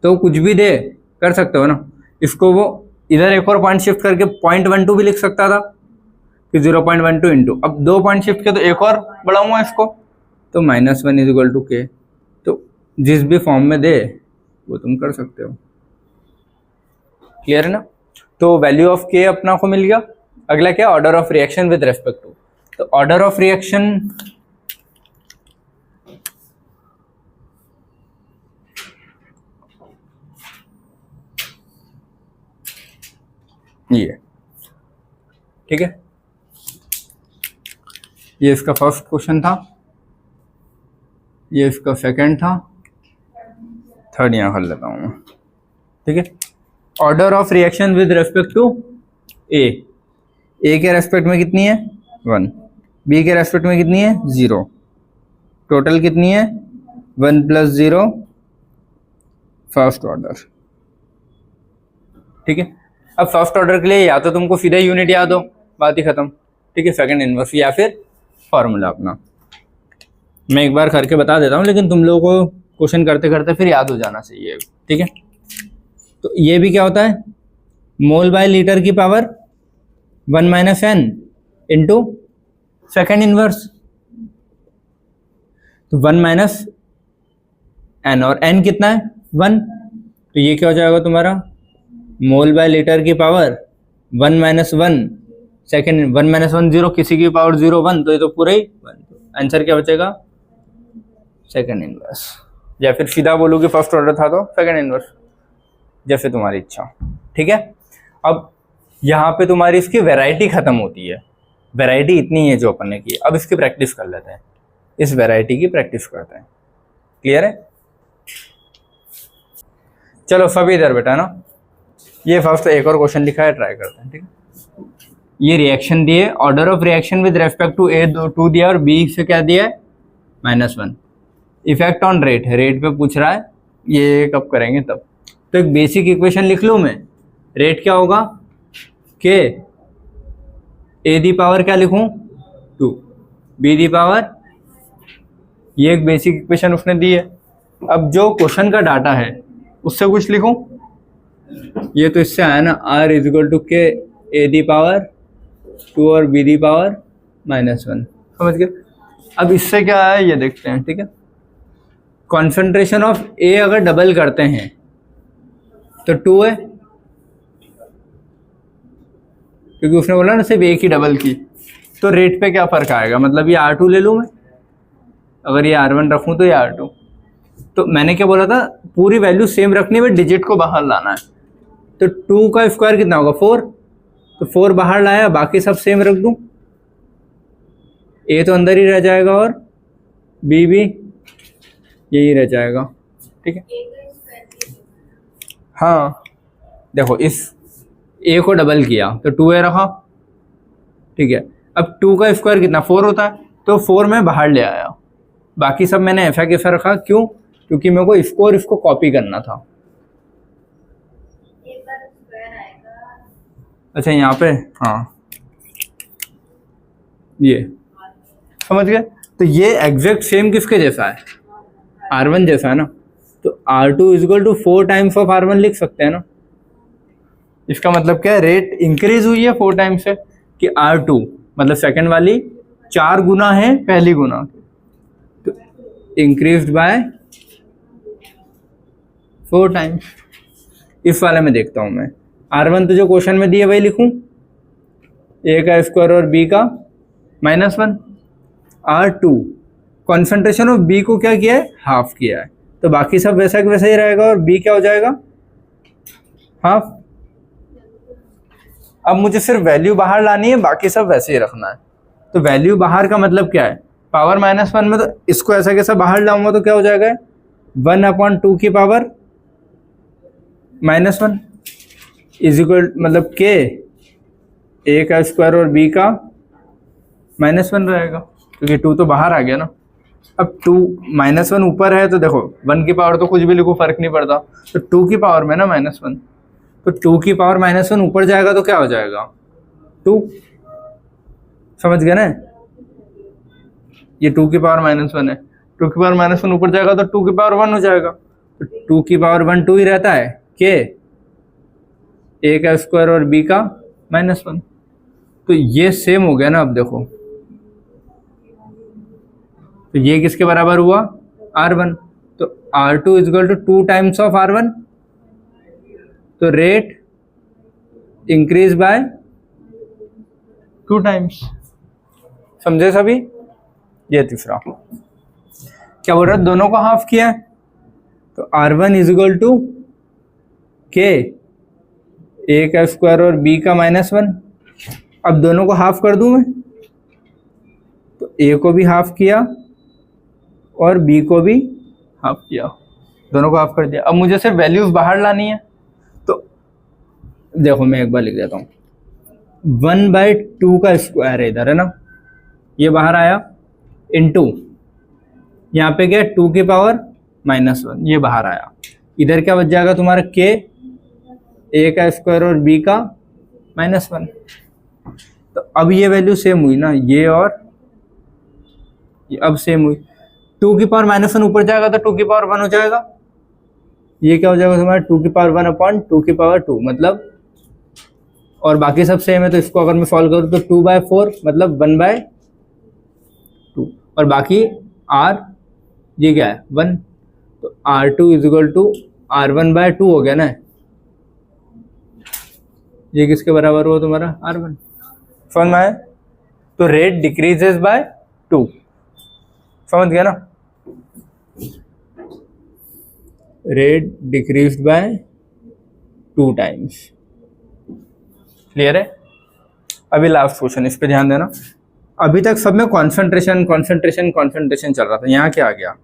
तो कुछ भी दे कर सकते हो ना, इसको वो इधर एक और पॉइंट शिफ्ट करके 0.12 भी लिख सकता था कि 0.12 इंटू, अब 2 पॉइंट शिफ्ट किया तो एक और बढ़ाऊंगा इसको, तो -1 इज इक्वल टू के। तो जिस भी फॉर्म में दे वो तुम कर सकते हो। क्लियर है ना। तो वैल्यू ऑफ के अपना को मिल गया। अगला क्या, order of reaction with respect to. तो ऑर्डर ऑफ रिएक्शन ये, ठीक है, ये इसका फर्स्ट क्वेश्चन था, ये इसका सेकंड था, थर्ड यहाँ कर लेता हूँ मैं। ठीक है, order of reaction with respect to A के रेस्पेक्ट में कितनी है 1, बी के रेस्पेक्ट में कितनी है 0, टोटल कितनी है 1 + 0 फर्स्ट ऑर्डर, ठीक है। अब फर्स्ट ऑर्डर के लिए या तो तुमको सीधा यूनिट याद हो, बात ही खत्म, ठीक है, सेकंड इनवर्स, या फिर फॉर्मूला अपना। मैं एक बार करके बता देता हूँ, लेकिन तुम लोगों को क्वेश्चन करते करते फिर याद हो जाना चाहिए, ठीक है। तो ये भी क्या होता है, मोल बाय लीटर की power 1 minus n into second inverse, तो 1 माइनस एन, और एन कितना है 1, तो ये क्या हो जाएगा तुम्हारा मोल बाय लीटर की पावर 1 माइनस 1 सेकेंड, 1 माइनस 1 0, किसी की पावर 0 1, तो ये तो पूरा ही 1, आंसर क्या बचेगा सेकेंड इनवर्स, या फिर सीधा बोलो कि फर्स्ट ऑर्डर था तो सेकेंड इनवर्स, जैसे तुम्हारी इच्छा, ठीक है। अब यहाँ पे तुम्हारी इसकी वैरायटी खत्म होती है, वैरायटी इतनी है जो अपन ने की। अब इसकी प्रैक्टिस कर लेते हैं, इस वैरायटी की प्रैक्टिस करते हैं, क्लियर है। चलो सभी इधर बेटा ना, ये फर्स्ट एक और क्वेश्चन लिखा है, ट्राई करते हैं, ठीक है। ये रिएक्शन दिए, order of reaction with respect to A 2 दिया और बी से क्या दिया है -1। इफेक्ट ऑन रेट, रेट पे पूछ रहा है, ये कब करेंगे तब। तो एक बेसिक इक्वेशन लिख लूँ मैं, रेट क्या होगा के ए दी पावर क्या लिखूँ 2 बी दी पावर, ये एक बेसिक इक्वेशन उसने दी है। अब जो क्वेश्चन का डाटा है उससे कुछ लिखूँ, ये तो इससे आया ना, R is equal to k a the power 2 और बी दी पावर -1, समझ गए। अब इससे क्या आया ये देखते हैं, ठीक है। कॉन्सेंट्रेशन ऑफ ए अगर डबल करते हैं तो 2 है, क्योंकि उसने बोला ना सिर्फ एक ही डबल की, तो रेट पे क्या फ़र्क आएगा, मतलब ये R2 ले लूँ मैं, अगर ये R1 रखूँ तो ये R2। तो मैंने क्या बोला था, पूरी वैल्यू सेम रखनी है, डिजिट को बाहर लाना है। तो 2 का स्क्वायर कितना होगा 4, तो 4 बाहर लाया, बाकी सब सेम रख दूँ, ए तो अंदर ही रह जाएगा और बी भी यही रह जाएगा, ठीक है। हाँ देखो, इस ए को डबल किया तो 2a रखा, ठीक है। अब 2 का स्क्वायर कितना 4 होता है, तो 4 मैं बाहर ले आया, बाकी सब मैंने ऐसा कैसा रखा, क्यों, क्योंकि मेरे को इसको और इसको कॉपी करना था। अच्छा यहाँ पे, हाँ ये समझ गए। तो ये एग्जैक्ट सेम किसके जैसा है, R1 जैसा है ना, तो R2 is equal to 4 times of R1 लिख सकते हैं ना। इसका मतलब क्या है, रेट इंक्रीज हुई है 4 टाइम्स से, कि R2 मतलब सेकंड वाली 4 गुना है पहली गुना, तो इंक्रीज बाय 4 टाइम्स। इस वाले में देखता हूं मैं, R1 तो जो क्वेश्चन में दिए वही लिखूं, ए का स्क्वायर और बी का -1। R2 कॉन्सेंट्रेशन ऑफ बी को क्या किया है, हाफ किया है, तो बाकी सब वैसा कि वैसा ही रहेगा, और बी क्या हो जाएगा हाफ। अब मुझे सिर्फ वैल्यू बाहर लानी है, बाकी सब वैसे ही रखना है। तो वैल्यू बाहर का मतलब क्या है, पावर -1 में, तो इसको ऐसा कैसा बाहर लाऊंगा तो क्या हो जाएगा 1/2 की पावर -1 इजिकल, मतलब के ए का स्क्वायर और बी का -1 रहेगा, क्योंकि 2 तो बाहर आ गया ना। अब 2 -1 ऊपर है, तो देखो 1 की पावर तो कुछ भी लिखो फर्क नहीं पड़ता, तो 2 की पावर में ना -1, तो 2 की पावर -1 ऊपर जाएगा तो क्या हो जाएगा 2, समझ गए ना। ये 2 की पावर -1 है, 2 की पावर -1 ऊपर जाएगा तो 2 की पावर 1 हो जाएगा, तो 2 की पावर 1 2 ही रहता है, के ए का स्क्वायर और बी का -1, तो ये सेम हो गया ना। अब देखो, तो ये किसके बराबर हुआ R1, तो R2 is equal to 2 times of R1, तो रेट इंक्रीज बाय 2 टाइम्स, समझे सभी। ये तीसरा क्या बोल रहा है, दोनों को हाफ किया है, तो R1 इजिकल टू के ए का स्क्वायर और बी का -1। अब दोनों को हाफ कर दूं मैं, तो ए को भी हाफ किया और बी को भी हाफ किया, दोनों को हाफ कर दिया। अब मुझे सिर्फ वैल्यूज बाहर लानी है, तो देखो मैं एक बार लिख देता हूँ, 1/2 का स्क्वायर है इधर, है ना, ये बाहर आया, इनटू यहाँ पे क्या 2 की पावर -1, ये बाहर आया, इधर क्या बच जाएगा तुम्हारा k, a का स्क्वायर और b का -1। तो अब ये वैल्यू सेम हुई ना, ये और ये अब सेम हुई। 2 की पावर -1 ऊपर जाएगा तो 2 की पावर 1 हो जाएगा। ये क्या हो जाएगा तुम्हारा 2 की पावर 1 अपॉन 2 की पावर 2, मतलब, और बाकी सब सेम है तो इसको अगर मैं सॉल्व करूँ तो 2/4 मतलब 1/2, और बाकी r ये क्या है 1, तो r2 = r1/2 हो गया ना। ये किसके बराबर हुआ तुम्हारा r1, समझ में आया? तो रेट डिक्रीजेस बाय 2, समझ गया ना, rate decreased bye 2 times. Clear है? अभी लास्ट क्वेश्चन, इस पे ध्यान देना। अभी तक सब में कॉन्सेंट्रेशन कॉन्सेंट्रेशन कॉन्सेंट्रेशन चल रहा था, यहाँ क्या आ गया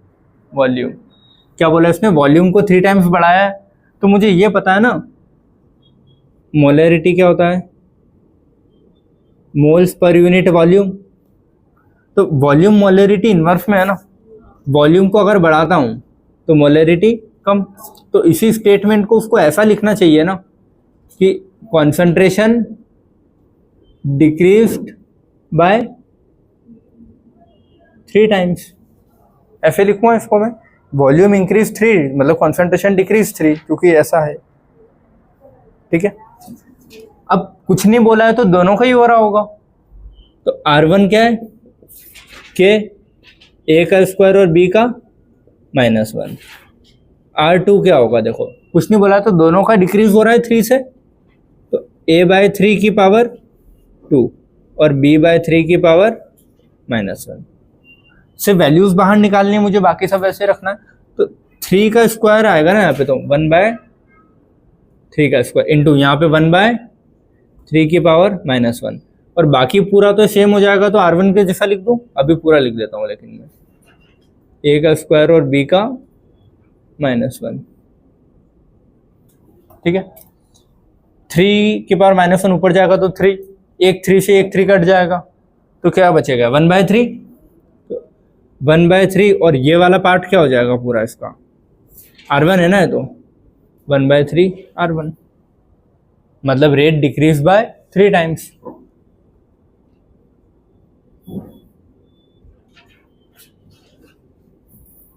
वॉल्यूम। क्या बोला इसने, वॉल्यूम को 3 टाइम्स बढ़ाया है। तो मुझे ये पता है ना मोलैरिटी क्या होता है, मोल्स पर यूनिट वॉल्यूम। तो वॉल्यूम मोलैरिटी इन्वर्स में है ना, वॉल्यूम को अगर बढ़ाता हूँ तो मोलैरिटी कम। तो इसी स्टेटमेंट को उसको ऐसा लिखना चाहिए ना कि कॉन्सेंट्रेशन डिक्रीज्ड बाय 3 टाइम्स, ऐसे लिखूंगा इसको मैं। वॉल्यूम इंक्रीज 3 मतलब कॉन्सेंट्रेशन डिक्रीज 3, क्योंकि ऐसा है। ठीक है, अब कुछ नहीं बोला है तो दोनों का ही हो रहा होगा। तो R1 क्या है, k a का स्क्वायर और b का -1। R2 क्या होगा, देखो कुछ नहीं बोला है तो दोनों का डिक्रीज हो रहा है 3 से, तो a/3 की पावर 2 और b/3 की पावर -1। से वैल्यूज बाहर निकालनी है मुझे, बाकी सब ऐसे रखना है। तो 3 का स्क्वायर आएगा ना यहाँ पे, तो 1/3 का स्क्वायर इंटू यहाँ पे 1/3 की पावर -1, और बाकी पूरा तो सेम हो जाएगा। तो R1 के जैसा लिख दूँ, अभी पूरा लिख देता हूँ लेकिन मैं, a का स्क्वायर और b का -1। ठीक है, 3 की पावर -1 ऊपर जाएगा तो 3, एक 3 से एक 3 कट जाएगा, तो क्या बचेगा 1/3। 1/3 और ये वाला पार्ट क्या हो जाएगा पूरा इसका, R1 है ना, तो 1/3 R1, मतलब रेट डिक्रीज बाय 3 टाइम्स।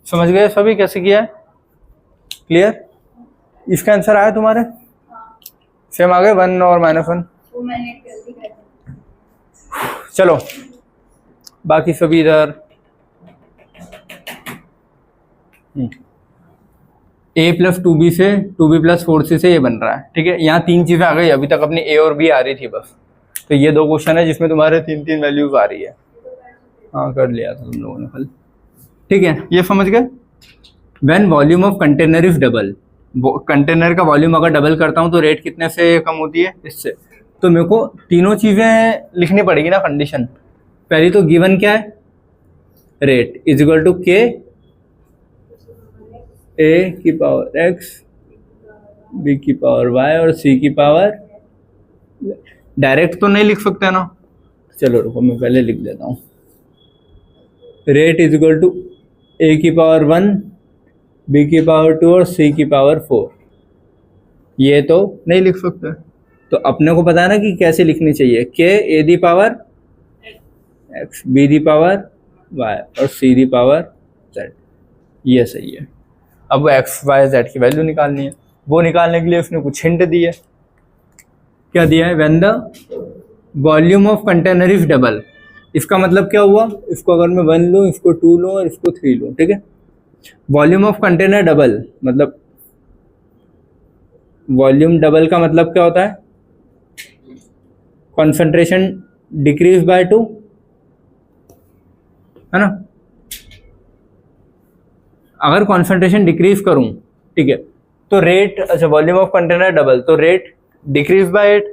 समझ गए सभी कैसे किया है? क्लियर? इसका आंसर आया तुम्हारे सेम आ गए 1 और -1। चलो बाकी सभी इधर a + 2b से 2b + 4c से ये बन रहा है। ठीक है, यहाँ 3 चीजें आ गई, अभी तक अपनी a और b आ रही थी बस। तो ये 2 क्वेश्चन है जिसमें तुम्हारे 3 वैल्यूज आ रही है। हाँ कर लिया था तुम लोगों ने कल। ठीक है, ये समझ गए। When volume of container is double, container का वॉल्यूम अगर डबल करता हूँ तो रेट कितने से कम होती है, इससे। तो मेरे को तीनों चीजें लिखनी पड़ेगी ना कंडीशन। पहली तो गिवन क्या है, रेट = k a की पावर x b की पावर y और c की पावर। डायरेक्ट तो नहीं लिख सकते ना, चलो रुको मैं पहले लिख देता हूँ। रेट = a की पावर 1 b की पावर 2 और c की पावर 4। ये तो नहीं लिख सकते, तो अपने को पता है ना कि कैसे लिखनी चाहिए, k a the power x b the power y और c दी पावर z। ये सही है। अब x y z की वैल्यू निकालनी है, वो निकालने के लिए उसने कुछ हिंट दी है। क्या दिया है, when the volume of container is double. इसका मतलब क्या हुआ, इसको अगर मैं 1 लूँ, इसको 2 लूँ और इसको 3 लूँ, ठीक है। वॉल्यूम ऑफ कंटेनर डबल मतलब, वॉल्यूम डबल का मतलब क्या होता है, कॉन्सेंट्रेशन डिक्रीज बाय 2, है ना। अगर कॉन्सेंट्रेशन डिक्रीज करूं, ठीक है, तो रेट, अच्छा वॉल्यूम ऑफ कंटेनर डबल तो रेट डिक्रीज बाय 8।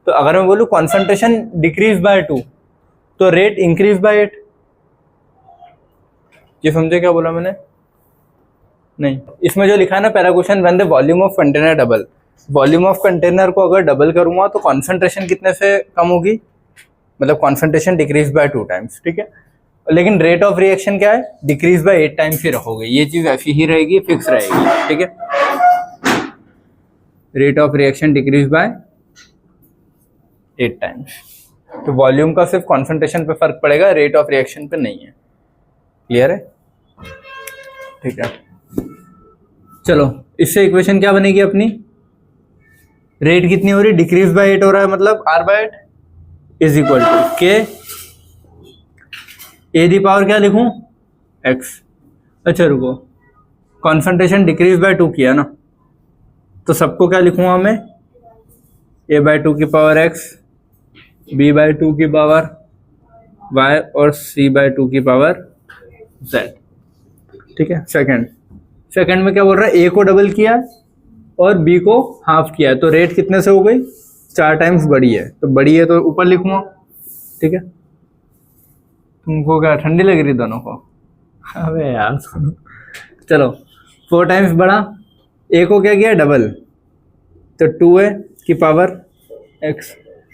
तो अगर मैं बोलूं कॉन्सेंट्रेशन डिक्रीज बाय 2 तो रेट इंक्रीज बाय 8। ये समझे क्या बोला मैंने? नहीं, इसमें जो लिखा है ना पहला question, when the volume of container double, volume of container को अगर डबल करूंगा तो कॉन्सेंट्रेशन कितने से कम होगी, मतलब कॉन्सेंट्रेशन डिक्रीज बाय 2 टाइम्स, ठीक है। लेकिन रेट ऑफ रिएक्शन क्या है, डिक्रीज बाय 8 टाइम्स ही रखोगे, ये चीज ऐसी ही रहेगी, फिक्स रहेगी, ठीक है। Rate of reaction decrease by 8 times. तो वॉल्यूम का सिर्फ कॉन्सेंट्रेशन पे फर्क पड़ेगा, रेट ऑफ रिएक्शन पे नहीं है। क्लियर है? ठीक है, चलो इससे इक्वेशन क्या बनेगी अपनी, रेट कितनी हो रही, डिक्रीज बाय 8 हो रहा है, मतलब R by 8 is equal to k a the power क्या लिखूं, x। अच्छा रुको, कॉन्सेंट्रेशन डिक्रीज बाय 2 किया ना, तो सबको क्या लिखूंगा मैं, a बाय 2 की पावर x, b बाय 2 की पावर y और c बाय 2 की पावर z। ठीक है, सेकंड में क्या बोल रहा है, a को डबल किया और b को हाफ किया है, तो रेट कितने से हो गई, 4 टाइम्स बड़ी है, तो बड़ी है तो ऊपर लिखूंगा। ठीक है, तुमको क्या ठंडी लग रही दोनों को? अबे यार चलो 4 टाइम्स बड़ा, a को क्या किया डबल, तो 2a की पावर x,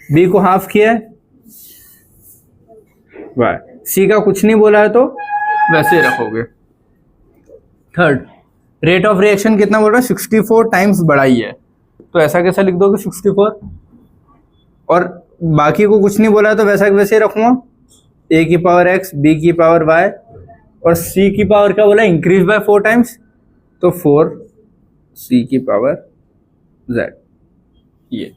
b को हाफ किया है y, c का कुछ नहीं बोला है तो वैसे ही रखोगे। थर्ड, रेट ऑफ रिएक्शन कितना बोल रहा है, 64 टाइम्स बढ़ाई है, तो ऐसा कैसा लिख दोगे 64, और बाकी को कुछ नहीं बोला है तो वैसा वैसे ही रखूंगा, a की पावर x, b की पावर y और c की पावर क्या बोला, इंक्रीज बाय 4 टाइम्स, तो 4c की पावर z। ये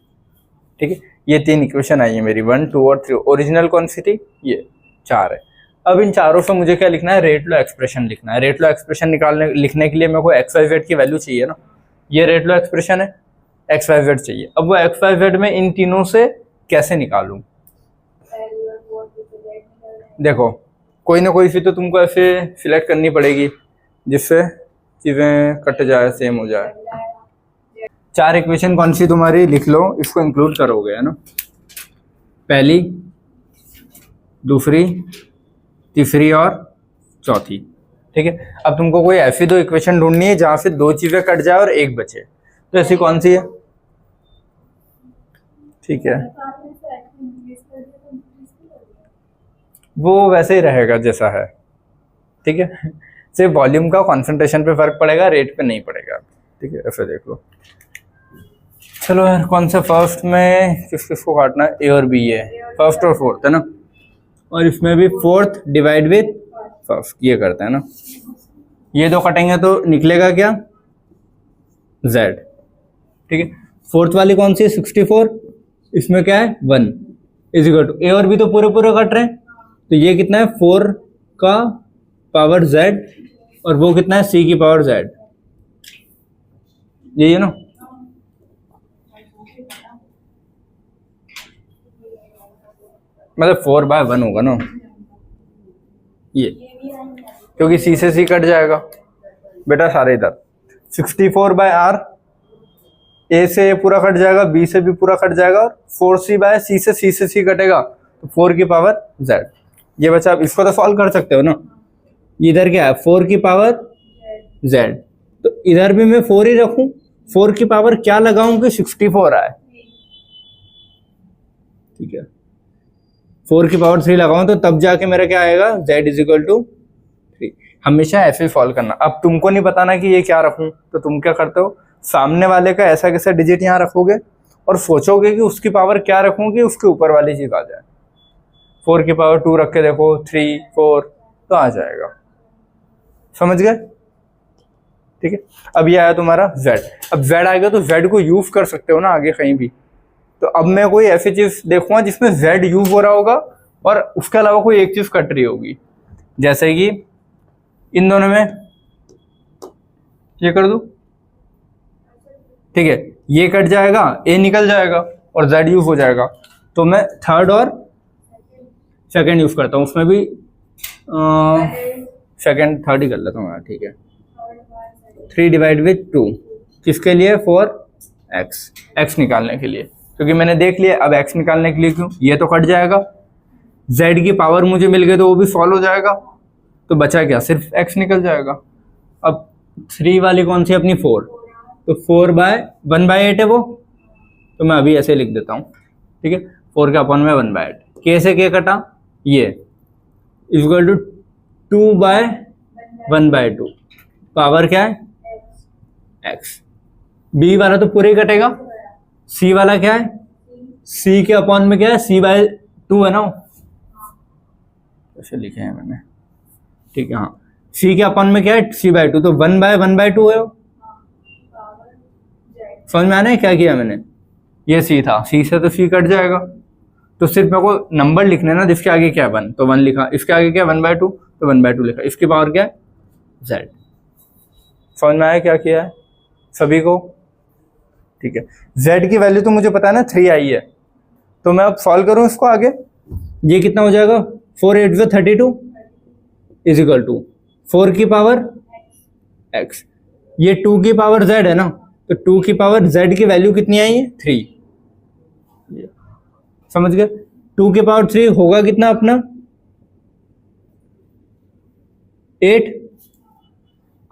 ठीक है, ये 3 इक्वेशन आई है मेरी, 1, 2 और 3। ओरिजिनल कौन सी थी, ये 4 है। अब इन चारों से मुझे क्या लिखना है, रेट लॉ एक्सप्रेशन लिखना है। रेट लॉ एक्सप्रेशन लिखने के लिए मेरे को एक्स वाई जेड की वैल्यू चाहिए ना, ये रेट लॉ एक्सप्रेशन है, एक्स वाई जेड चाहिए। अब वो एक्स वाई जेड में इन तीनों से कैसे निकालूं, देखो कोई ना कोई सी तो तुमको ऐसे सिलेक्ट करनी पड़ेगी जिससे चीज़ें कट जाए, सेम हो जाए। 4 इक्वेशन कौन सी तुम्हारी लिख लो, इसको इंक्लूड करोगे है ना, पहली, दूसरी, तीसरी और चौथी। ठीक है, अब तुमको कोई ऐसी 2 इक्वेशन ढूंढनी है जहां से 2 चीजें कट जाए और 1 बचे, तो ऐसी कौन सी है? ठीक है, वो वैसे ही रहेगा जैसा है। ठीक है, सिर्फ वॉल्यूम का कॉन्सेंट्रेशन पे फर्क पड़ेगा, रेट पे नहीं पड़ेगा। ठीक है, ऐसे देख लो। चलो यार, कौन सा फर्स्ट में किस किस को काटना है, ए और बी है, फर्स्ट और फोर्थ है ना, और इसमें भी फोर्थ डिवाइड विथ फर्स्ट, ये करते हैं ना, ये 2 कटेंगे तो निकलेगा क्या, z। ठीक है, फोर्थ वाली कौन सी है, 64, इसमें क्या है 1 इज इक्वल टू, ए और बी तो पूरे पूरे कट रहे हैं, तो ये कितना है 4 का पावर z और वो कितना है c की पावर z, यही है ना। मतलब 4/1 होगा ना ये, क्योंकि c से c कट जाएगा बेटा सारे इधर। 64/r, a से a पूरा कट जाएगा, b से b पूरा कट जाएगा, 4c/c से c कटेगा, तो 4 की पावर z। ये बच्चा, आप इसको तो सॉल्व कर सकते हो ना, इधर क्या है 4 की पावर z, तो इधर भी मैं 4 ही रखूं, 4 की पावर क्या लगाऊं कि 64 आए। ठीक है, 4 की पावर 3 लगाऊं तो तब जाके मेरा क्या आएगा, z इज इक्वल टू 3। हमेशा ऐसे ही सॉल्व करना। अब तुमको नहीं बताना कि ये क्या रखूं, तो तुम क्या करते हो, सामने वाले का ऐसा कैसा डिजिट यहाँ रखोगे और सोचोगे कि उसकी पावर क्या रखूं कि उसके ऊपर वाली चीज आ जाए। 4 की पावर 2 रख के देखो, 3, 4 तो आ जाएगा, समझ गए। ठीक है, अब ये आया तुम्हारा z। अब z आएगा तो z को यूज कर सकते हो ना आगे कहीं भी। तो अब मैं कोई ऐसी चीज देखूंगा जिसमें z यूज हो रहा होगा और उसके अलावा कोई एक चीज कट रही होगी, जैसे कि इन दोनों में ये कर दूं। ठीक है, ये कट जाएगा, a निकल जाएगा और z यूज हो जाएगा, तो मैं थर्ड और सेकंड यूज करता हूँ, उसमें भी सेकंड थर्ड ही कर लेता हूँ। ठीक है, 3 डिवाइड विथ 2 किसके लिए, फॉर x निकालने के लिए, क्योंकि मैंने देख लिया। अब x निकालने के लिए क्यों, ये तो कट जाएगा, z की पावर मुझे मिल गई तो वो भी सॉल्व हो जाएगा, तो बचा क्या, सिर्फ x निकल जाएगा। अब 3 वाली कौन सी अपनी 4, तो 4/1/8 है वो, तो मैं अभी ऐसे लिख देता हूँ। ठीक है, 4 के अपॉन में 1/8, k से k कटा, ये इक्वल टू 2/1/2, पावर क्या है x। बी वाला तो पूरे ही कटेगा, सी वाला क्या है, सी के अपॉन में क्या है, सी बाय 2 है ना, ऐसे लिखे हैं मैंने, ठीक है। हाँ, सी के अपॉन में क्या है, सी बाय 2, तो 1/1/2 है। समझ में आना है क्या किया मैंने, ये सी था, सी से तो सी कट जाएगा, तो सिर्फ मेरे को नंबर लिखने ना जिसके आगे क्या है 1, तो 1 लिखा, इसके आगे क्या है 1/2, तो 1/2 लिखा, इसकी पावर क्या है z। समझ में आया क्या किया है सभी को, ठीक है। z की वैल्यू तो मुझे पता है ना 3 आई है, तो मैं अब सॉल्व करूं इसको आगे, ये कितना हो जाएगा 4 8 32 इज इक्वल टू 4 की पावर x, ये 2 की पावर z है ना, तो 2 की पावर z की वैल्यू कितनी आई है 3, समझ गए। 2 की पावर 3 होगा कितना अपना 8,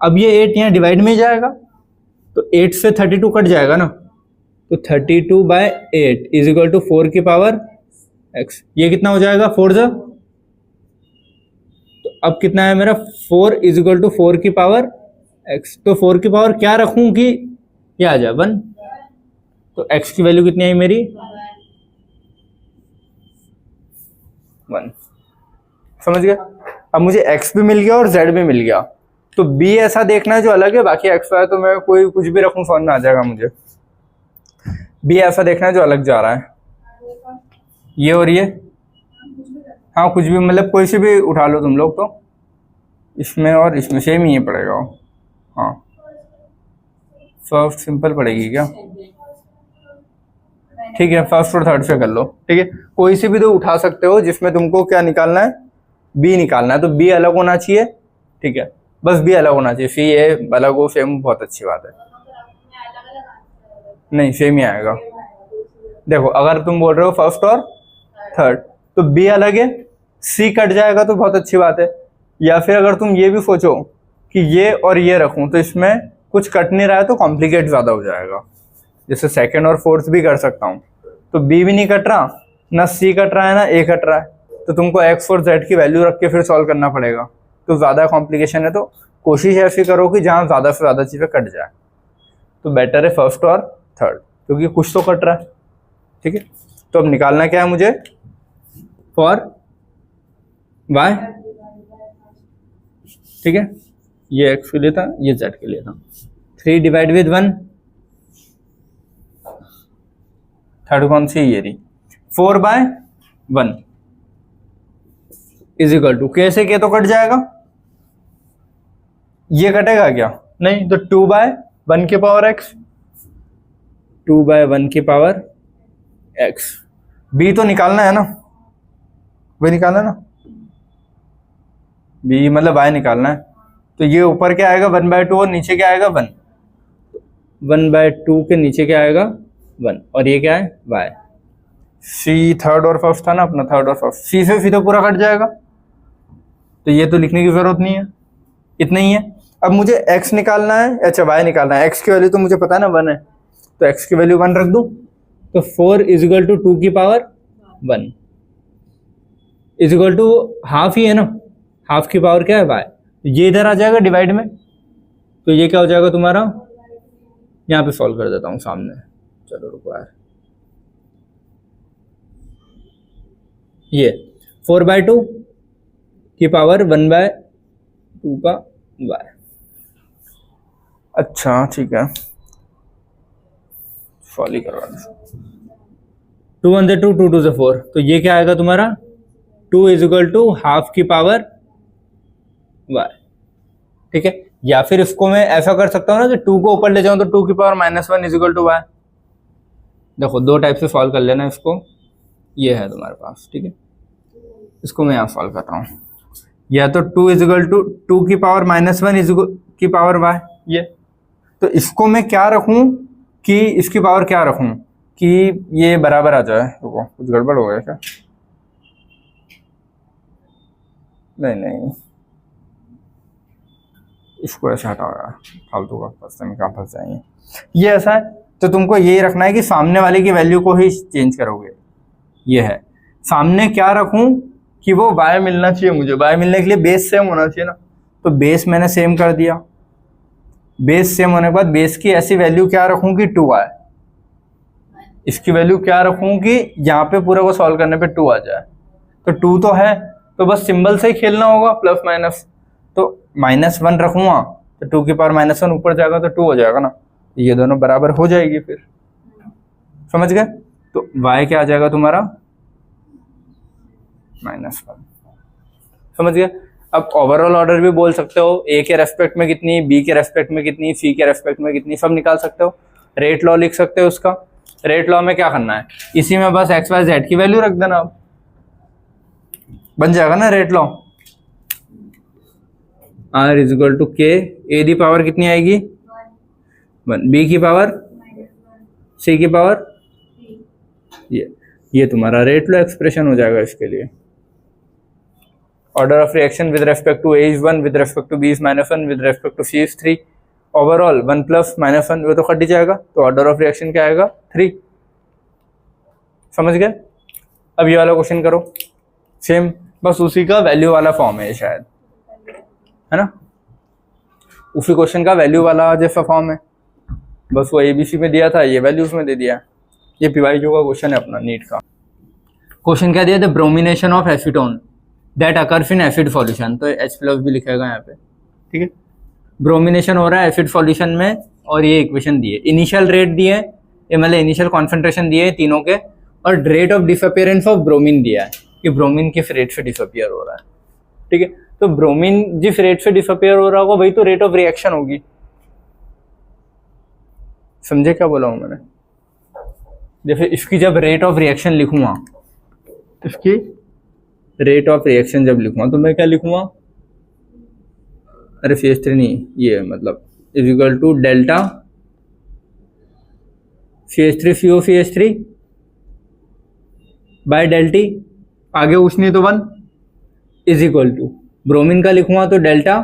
अब ये 8 यहाँ डिवाइड में जाएगा, तो 8 से 32 कट जाएगा ना, तो 32/8 इज इक्वल टू 4 की पावर x, ये कितना हो जाएगा 4 जा, तो अब कितना है मेरा 4 इज इक्वल टू 4 की पावर x, तो 4 की पावर क्या रखूं कि ये आ जाए 1, तो x की वैल्यू कितनी आई मेरी 1, समझ गए। अब मुझे x भी मिल गया और z भी मिल गया, तो b ऐसा देखना है जो अलग है, बाकी x है तो मैं कोई कुछ भी रखूं समझ में आ जाएगा मुझे। b ऐसा देखना है जो अलग जा रहा है, ये और ये, हाँ कुछ भी मतलब कोई से भी उठा लो तुम लोग, तो इसमें और इसमें सेम ही पड़ेगा। हाँ फर्स्ट सिंपल पड़ेगी क्या, ठीक है, फर्स्ट और थर्ड से कर लो, ठीक है। कोई से भी तो उठा सकते हो जिसमें तुमको क्या निकालना है, बी निकालना है, तो बी अलग होना चाहिए, ठीक है, बस बी अलग होना चाहिए, सी ए अलग हो सेम, बहुत अच्छी बात है, नहीं सेम ही आएगा। देखो अगर तुम बोल रहे हो फर्स्ट और थर्ड, तो बी अलग है, सी कट जाएगा तो बहुत अच्छी बात है, या फिर अगर तुम ये भी सोचो कि ये और ये रखूं तो इसमें कुछ कट नहीं रहा है तो कॉम्प्लिकेट ज़्यादा हो जाएगा, जैसे सेकंड और फोर्थ भी कर सकता हूँ, तो बी भी नहीं कट रहा, ना सी कट रहा है, ना ए कट रहा है, तो तुमको एक्स और जेड की वैल्यू रख के फिर सॉल्व करना पड़ेगा, तो ज़्यादा कॉम्प्लिकेशन है, तो कोशिश ऐसी करो कि जहाँ ज़्यादा से ज़्यादा चीज़ें कट जाए, तो बेटर है फर्स्ट और थर्ड, क्योंकि कुछ तो कट रहा है, ठीक है। तो अब निकालना क्या है मुझे, फॉर वाई, ठीक है, ये एक्स के लिए था, ये जेड के लिए था, 3 डिवाइड विद 1, थर्ड कौन सी, ये रही, 4/1 इज इक्वल टू, कैसे के तो कट जाएगा, ये कटेगा क्या, नहीं, तो 2/1 की पावर x, 2/1 की पावर x, b तो निकालना है ना, वही निकालना है ना, b मतलब y निकालना है, तो ये ऊपर क्या आएगा 1/2 और नीचे क्या आएगा 1, 1/2 के नीचे क्या आएगा 1, और ये क्या है y, c थर्ड और फर्स्ट था ना अपना, थर्ड और फर्स्ट, c से सीधा पूरा कट जाएगा, तो ये तो लिखने की जरूरत नहीं है, इतना ही है। अब मुझे x निकालना है, अच्छा y निकालना है, x की वैल्यू तो मुझे पता है ना 1 है, तो x की वैल्यू 1 रख दूं, तो 4 इज इक्वल टू 2 की power 1 is equal to half ही है ना, हाफ की पावर क्या है y, ये इधर आ जाएगा डिवाइड में, तो ये क्या हो जाएगा तुम्हारा, यहाँ पे सॉल्व कर देता हूँ सामने, चलो रुको यार, ये 4/2 की पावर 1/2 का y, अच्छा ठीक है, सॉल्व ही करवा 2 1 2 2 2 4, तो ये क्या आएगा तुम्हारा 2 इज इक्वल टू हाफ की पावर y, ठीक है। या फिर इसको मैं ऐसा कर सकता हूँ ना कि 2 को ऊपर ले जाऊं तो 2 की power -1 is equal to y, देखो दो टाइप से सॉल्व कर लेना इसको, ये है तुम्हारे पास, ठीक है, इसको मैं यहाँ सॉल्व कर रहा हूँ, या तो 2 इज इक्वल टू 2 की पावर -1 इज की पावर y, ये, तो इसको मैं क्या रखूं कि इसकी पावर क्या रखूं कि ये बराबर आ जाए, रुको कुछ गड़बड़ हो गया क्या, नहीं इसको ऐसे हटाओ यार, फालतू का फंसते में कहाँ फंस जाएंगे, ये ऐसा है, तो तुमको यही रखना है कि सामने वाले की वैल्यू को ही चेंज करोगे, ये है, सामने क्या रखूं कि वो y मिलना चाहिए मुझे, y मिलने के लिए बेस सेम होना चाहिए ना, तो बेस मैंने सेम कर दिया, बेस सेम होने के बाद बेस की ऐसी वैल्यू क्या रखूं कि 2 आए, इसकी वैल्यू क्या रखूं कि यहाँ पे पूरे को सॉल्व करने पे 2 आ जाए। तो 2 तो है, तो बस सिंबल से ही खेलना होगा, प्लस माइनस। तो -1 रखूंगा तो 2 की पावर -1 ऊपर जाएगा तो 2 हो जाएगा ना, ये दोनों बराबर हो जाएगी फिर। समझ गए? तो y क्या आ जाएगा तुम्हारा -1। समझ गए? अब ओवरऑल ऑर्डर भी बोल सकते हो, a के रेस्पेक्ट में कितनी, b के रेस्पेक्ट में कितनी, c के रेस्पेक्ट में कितनी, सब निकाल सकते हो। रेट लॉ लिख सकते हो उसका। रेट लॉ में क्या करना है, इसी में बस x y z की वैल्यू रख देना, अब बन जाएगा ना rate law. r is equal to k, a the power कितनी आएगी 1, b की पावर c की पावर, ये तुम्हारा रेट लॉ एक्सप्रेशन हो जाएगा इसके लिए। Order of reaction with respect to a is 1, with respect to b is -1, with respect to c is 3, overall 1 plus -1 वो तो कट ही जाएगा, तो ऑर्डर ऑफ रिएक्शन क्या आएगा 3। समझ गए? अब ये वाला क्वेश्चन करो, सेम बस उसी का वैल्यू वाला फॉर्म है शायद, है ना, उसी क्वेश्चन का वैल्यू वाला जैसा फॉर्म है, बस वो ABC में दिया था, ये वैल्यू उसमें दे दिया। ये PYQ का क्वेश्चन है अपना नीट का। क्वेश्चन क्या दिया, the bromination of acetone that occurs in acid solution, तो H+ भी लिखेगा यहाँ पे, ठीक है। ब्रोमिनेशन हो रहा है एसिड सॉल्यूशन में, और ये इक्वेशन दिए, इनिशियल रेट दिए, ये मतलब इनिशियल कॉन्सेंट्रेशन दिए है तीनों के, और rate of disappearance of bromine दिया है कि ब्रोमीन किस रेट से डिसअपियर हो रहा है, ठीक है। तो ब्रोमीन जिस रेट से डिसअपियर हो रहा होगा वही तो रेट ऑफ रिएक्शन होगी। समझे क्या बोला हूं मैंने? जैसे इसकी जब रेट ऑफ रिएक्शन लिखूंगा, इसकी रेट ऑफ रिएक्शन जब लिखूंगा तो मैं क्या लिखूंगा, अरे CH3 नहीं, ये मतलब is equal to delta CH3CO CH3 by delta t, आगे कुछ नहीं तो 1, इज इक्वल टू ब्रोमीन का लिखूंगा तो डेल्टा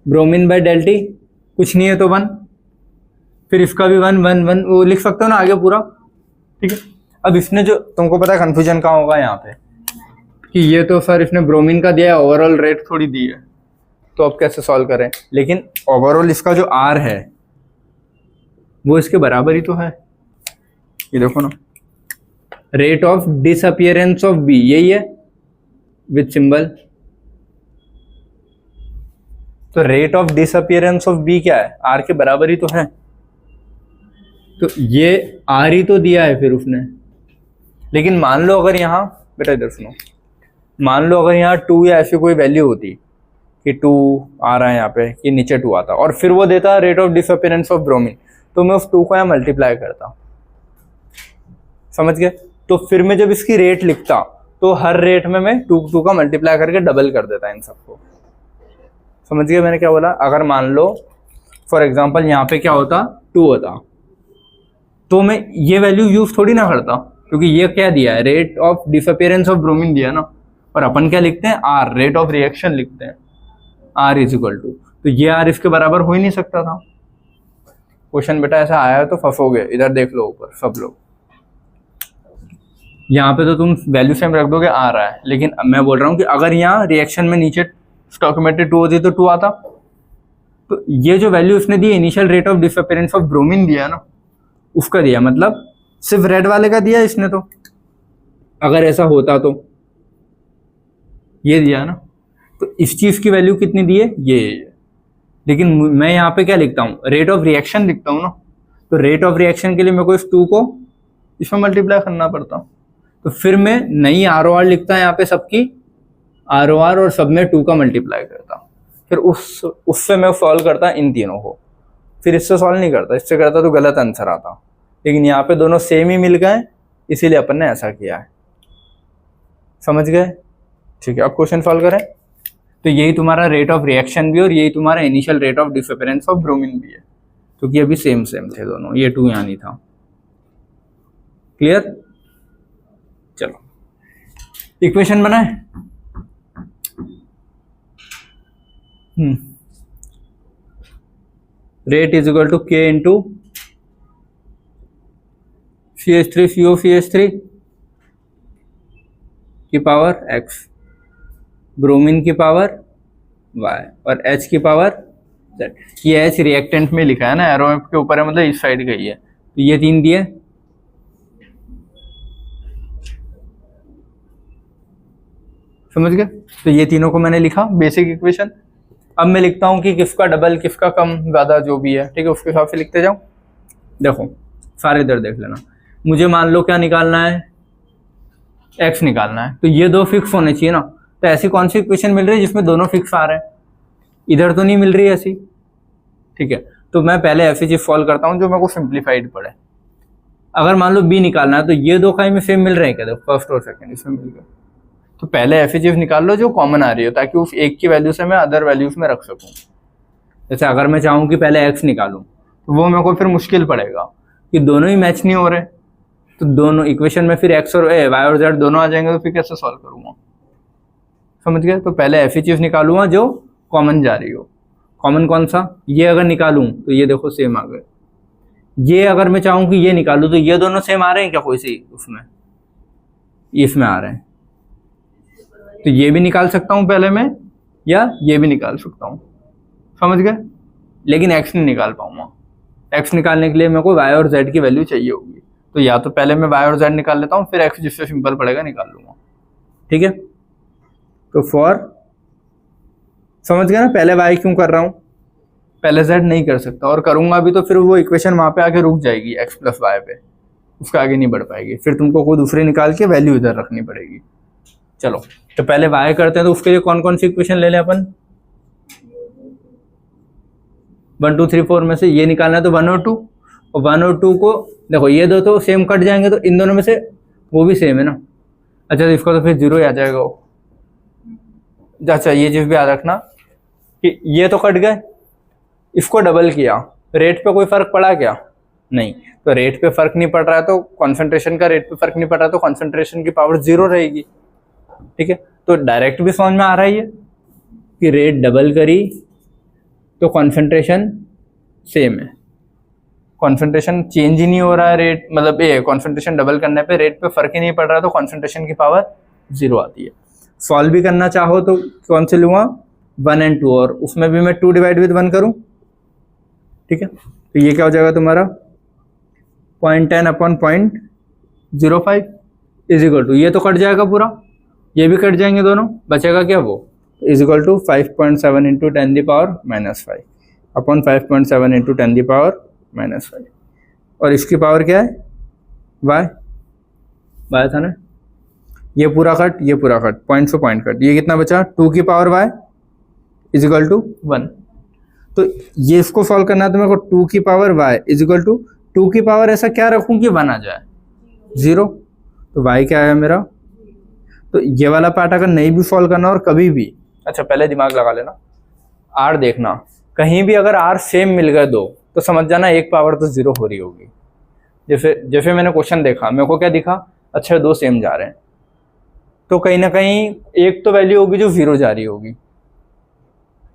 ब्रोमीन बाय डेल्टी, कुछ नहीं है तो 1, फिर इसका भी 1 1 1 वो लिख सकते हो ना आगे पूरा, ठीक है। अब इसने जो तुमको पता है कंफ्यूजन कहाँ होगा यहाँ पे, कि ये तो सर इसने ब्रोमीन का दिया है, ओवरऑल रेट थोड़ी दी है, तो अब कैसे सॉल्व करें। लेकिन ओवरऑल इसका जो R है वो इसके बराबर ही तो है, ये देखो ना, rate of disappearance of B यही है विथ सिंबल, तो rate of disappearance of B क्या है, R के बराबर ही तो है, तो ये R ही तो दिया है फिर उसने। लेकिन मान लो अगर यहाँ, बेटा इधर सुनो, मान लो अगर यहाँ 2 या ऐसी कोई वैल्यू होती कि 2 आ रहा है यहाँ पे, कि नीचे 2 आता और फिर वो देता rate of disappearance of bromine, तो मैं उस 2 को यहाँ मल्टीप्लाई करता। समझ गए? तो फिर मैं जब इसकी रेट लिखता तो हर रेट में मैं 2 का मल्टीप्लाई करके डबल कर देता इन सबको। समझ गए मैंने क्या बोला? अगर मान लो फॉर एग्जाम्पल यहाँ पे क्या होता 2 होता, तो मैं ये वैल्यू यूज थोड़ी ना करता, क्योंकि ये क्या दिया है, rate of disappearance of bromine दिया ना, और अपन क्या लिखते हैं R, रेट ऑफ रिएक्शन लिखते हैं, R इज इक्वल टू, तो ये R इसके बराबर हो ही नहीं सकता था। क्वेश्चन बेटा ऐसा आया है तो फंसोगे, इधर देख लो ऊपर सब लोग, यहाँ पे तो तुम वैल्यू सेम रख दोगे आ रहा है, लेकिन मैं बोल रहा हूँ कि अगर यहाँ रिएक्शन में नीचे स्टोइकियोमेट्री 2 होती तो 2 आता, तो ये जो वैल्यू उसने दी initial rate of disappearance of bromine दिया ना, उसका दिया, मतलब सिर्फ रेड वाले का दिया इसने, तो अगर ऐसा होता तो ये दिया ना, तो इस चीज की वैल्यू कितनी दी है ये, लेकिन मैं यहाँ पे क्या लिखता हूँ, रेट ऑफ रिएक्शन लिखता हूँ ना, तो रेट ऑफ रिएक्शन के लिए मेरे को इस 2 को इसमें मल्टीप्लाई करना पड़ता, तो फिर मैं नई ROR लिखता यहाँ पे सबकी ROR और सब में 2 का मल्टीप्लाई करता, फिर उससे मैं सॉल्व करता इन तीनों को, फिर इससे सॉल्व नहीं करता, इससे करता तो गलत आंसर आता, लेकिन यहाँ पे दोनों सेम ही मिल गए इसीलिए अपन ने ऐसा किया है। समझ गए? ठीक है, अब क्वेश्चन सॉल्व करें। तो यही तुम्हारा रेट ऑफ रिएक्शन भी और यही तुम्हारा initial rate of disappearance of bromine भी है, क्योंकि अभी सेम थे दोनों, ये 2 यहाँ नहीं था। क्लियर? चलो इक्वेशन बनाए। Rate is equal to K into CH3CO की पावर X, ब्रोमीन की पावर Y और H की पावर Z। ये H रिएक्टेंट में लिखा है ना, एरो के ऊपर है, मतलब इस साइड का ही है। तो ये 3 दिए, समझ गए? तो ये तीनों को मैंने लिखा बेसिक इक्वेशन। अब मैं लिखता हूँ कि किसका डबल, किसका कम ज़्यादा, जो भी है, ठीक है, उसके हिसाब से लिखते जाओ। देखो सारे इधर देख लेना। मुझे मान लो क्या निकालना है, x निकालना है, तो ये दो फिक्स होने चाहिए ना। तो ऐसी कौन सी इक्वेशन मिल रही है जिसमें दोनों फिक्स आ रहे हैं? इधर तो नहीं मिल रही ऐसी, ठीक है। तो मैं पहले ऐसी चीज सॉल्व करता हूँ जो मेरे को सिंप्लीफाइड पड़े। अगर मान लो b निकालना है, तो ये दो खाई में सेम मिल रहे हैं क्या? देखो फर्स्ट और सेकंड इसमें मिल गया। तो पहले ऐसी चीज निकाल लो जो कॉमन आ रही हो, ताकि उस एक की वैल्यू से मैं अदर वैल्यूज में रख सकूँ। जैसे अगर मैं चाहूँ कि पहले x निकालूँ, तो वो मेरे को फिर मुश्किल पड़ेगा कि दोनों ही मैच नहीं हो रहे। तो दोनों इक्वेशन में फिर x और y और z दोनों आ जाएंगे, तो फिर कैसे सॉल्व करूँगा? समझ गए? तो पहले ऐसी चीज निकालूंगा जो कॉमन जा रही हो। कॉमन कौन सा? ये अगर निकालूं तो ये देखो सेम आ गए। ये अगर मैं चाहूं कि ये निकालूं, तो ये दोनों सेम आ रहे हैं क्या? कोई सी उसमें, इसमें आ रहे हैं, तो ये भी निकाल सकता हूं पहले मैं, या ये भी निकाल सकता हूं। समझ गए? लेकिन x नहीं निकाल पाऊंगा। x निकालने के लिए मेरे को y और z की वैल्यू चाहिए होगी। तो या तो पहले मैं y और z निकाल लेता हूँ, फिर x जिससे सिंपल पड़ेगा निकाल लूंगा, ठीक है। तो फॉर, समझ गया ना पहले y क्यों कर रहा हूँ, पहले z नहीं कर सकता, और करूंगा भी तो फिर वो इक्वेशन वहां पे आके रुक जाएगी x प्लस वाई पे, उसका आगे नहीं बढ़ पाएगी। फिर तुमको कोई दूसरी निकाल के वैल्यू इधर रखनी पड़ेगी। चलो तो पहले y करते हैं, तो उसके लिए कौन कौन सी इक्वेशन ले लें अपन? 1 2 3 4 में से ये निकालना है, तो 1 और 2, और 1 और 2 को देखो ये दो तो सेम कट जाएंगे, तो इन दोनों में से वो भी सेम है ना। अच्छा, तो इसका तो फिर 0 ही आ जाएगा। अच्छा, ये चीज भी याद रखना कि ये तो कट गए, इसको डबल किया, रेट पे कोई फर्क पड़ा क्या? नहीं। तो रेट पे फर्क नहीं पड़ रहा है, तो कॉन्सेंट्रेशन का रेट पे फर्क नहीं पड़ रहा, तो कॉन्सेंट्रेशन की पावर 0 रहेगी, ठीक है। तो डायरेक्ट भी समझ में आ रहा है ये कि रेट डबल करी तो कॉन्सेंट्रेशन सेम है, कॉन्सेंट्रेशन चेंज ही नहीं हो रहा है, रेट मतलब ये कॉन्सेंट्रेशन डबल करने पे रेट पे फर्क ही नहीं पड़ रहा, तो कॉन्सेंट्रेशन की पावर 0 आती है। सॉल्व भी करना चाहो तो कौन से लूँगा? 1 और 2, और उसमें भी मैं 2 डिवाइड विद 1 करूँ, ठीक है। तो ये क्या हो जाएगा तुम्हारा 0.10 अपॉन 0.05 इज इक्वल टू, ये तो कट जाएगा पूरा, ये भी कट जाएंगे दोनों, बचेगा क्या वो, is equal to 5.7 into 10⁻⁻5 upon 5.7 into 10⁻⁻5। और इसकी पावर क्या है? y था ना, ये पूरा कट, ये पूरा कट, पॉइंट से पॉइंट कट, ये कितना बचा? 2 की power y is equal to 1। तो ये इसको सॉल्व करना है, तो मेरे को 2 की power y is equal to 2 की पावर ऐसा क्या रखूं कि 1 आ जाए? 0। तो y क्या है मेरा? तो ये वाला पार्ट अगर नहीं भी सॉल्व करना और कभी भी, अच्छा पहले दिमाग लगा लेना, r देखना, कहीं भी अगर r सेम मिल गए दो, तो समझ जाना एक पावर तो 0 हो रही होगी। जैसे मैंने क्वेश्चन देखा, मेरे को क्या दिखा? अच्छा दो सेम जा रहे हैं, तो कहीं ना कहीं एक तो वैल्यू होगी जो 0 जा रही होगी।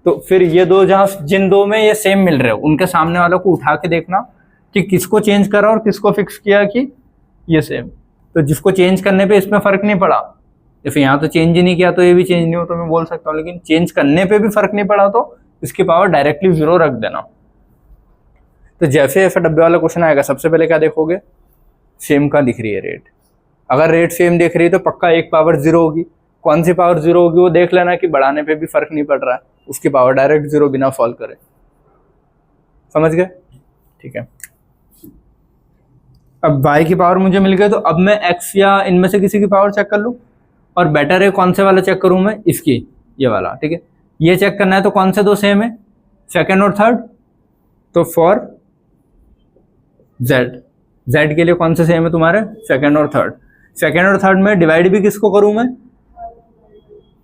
तो फिर ये दो जहां जिन दो में ये सेम मिल रहे हो, उनके सामने वालों को उठा के देखना कि किसको चेंज करा और किसको फिक्स किया कि ये सेम। तो जिसको चेंज करने पे इसमें फर्क नहीं पड़ा, जैसे यहाँ तो चेंज ही नहीं किया तो ये भी चेंज नहीं हो, तो मैं बोल सकता हूँ, लेकिन चेंज करने पे भी फर्क नहीं पड़ा तो इसकी पावर डायरेक्टली 0 रख देना। तो जैसे ऐसा डब्बे वाला क्वेश्चन आएगा, सबसे पहले क्या देखोगे? सेम का दिख रही है रेट। अगर रेट सेम दिख रही है तो पक्का एक पावर 0 होगी। कौन सी पावर 0 होगी वो देख लेना कि बढ़ाने पे भी फर्क नहीं पड़ रहा है, उसकी पावर डायरेक्ट 0 बिना सॉल्व करे। समझ गए? ठीक है। अब y की पावर मुझे मिल गई, तो अब मैं x या इनमें से किसी की पावर चेक कर लूँ, और बेटर है कौन से वाला चेक करूँ मैं? इसकी, ये वाला, ठीक है। ये चेक करना है तो कौन से दो सेम है? सेकेंड और थर्ड। तो फॉर z के लिए कौन से सेम है तुम्हारे? सेकेंड और थर्ड। सेकेंड और थर्ड में डिवाइड भी किसको करूँ मैं?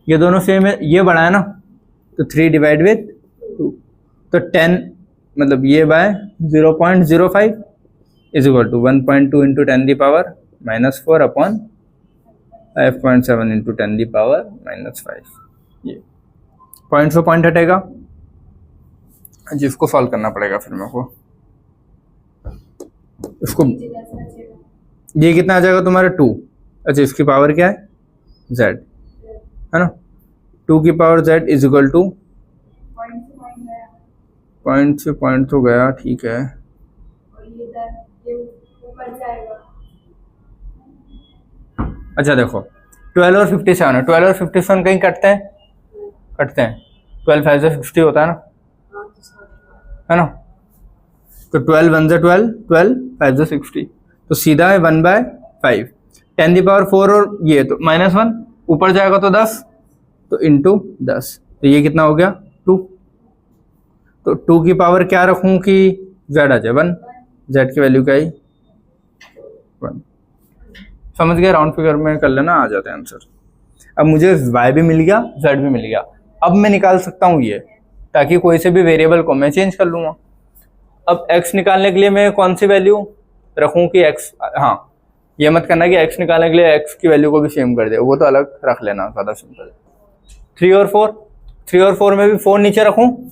ये दोनों सेम है, ये बड़ा है ना, तो 3 डिवाइड विथ 2, तो 10 मतलब ये by 0.05 is equal to 1.2 into 10⁻⁻4 upon 5.7 into 10⁻⁻5। ये पॉइंट से पॉइंट हटेगा, जिसको सॉल्व करना पड़ेगा फिर मेरे को। इसको ये कितना आ जाएगा तुम्हारा 2। अच्छा, इसकी पावर क्या है? z है ना। 2 की power z is equal two point से पॉइंट तो गया, ठीक है। अच्छा देखो 12 और 57 है, 12 और 57 कहीं कटते हैं, कटते हैं। 12 5 से 60 होता है ना, है ना। तो 12 1 से 12, 12 5 से 60, तो सीधा है 1/5। 10⁴ और ये तो -1 ऊपर जाएगा तो 10, तो इंटू 10, तो ये कितना हो गया 2। तो 2 की पावर क्या रखूं कि z आ जाए 1, z की वैल्यू क्या आई 1। समझ गए, राउंड फिगर में कर लेना, आ जाता है आंसर। अब मुझे y भी मिल गया, z भी मिल गया। अब मैं निकाल सकता हूँ ये, ताकि कोई से भी वेरिएबल को मैं चेंज कर लूँगा। अब x निकालने के लिए मैं कौन सी वैल्यू रखूँ कि x, हाँ ये मत करना कि x निकालने के लिए x की वैल्यू को भी सेम कर दे, वो तो अलग रख लेना, ज़्यादा सिंपल। 3 और 4, 3 और 4 में भी 4 नीचे रखूँ,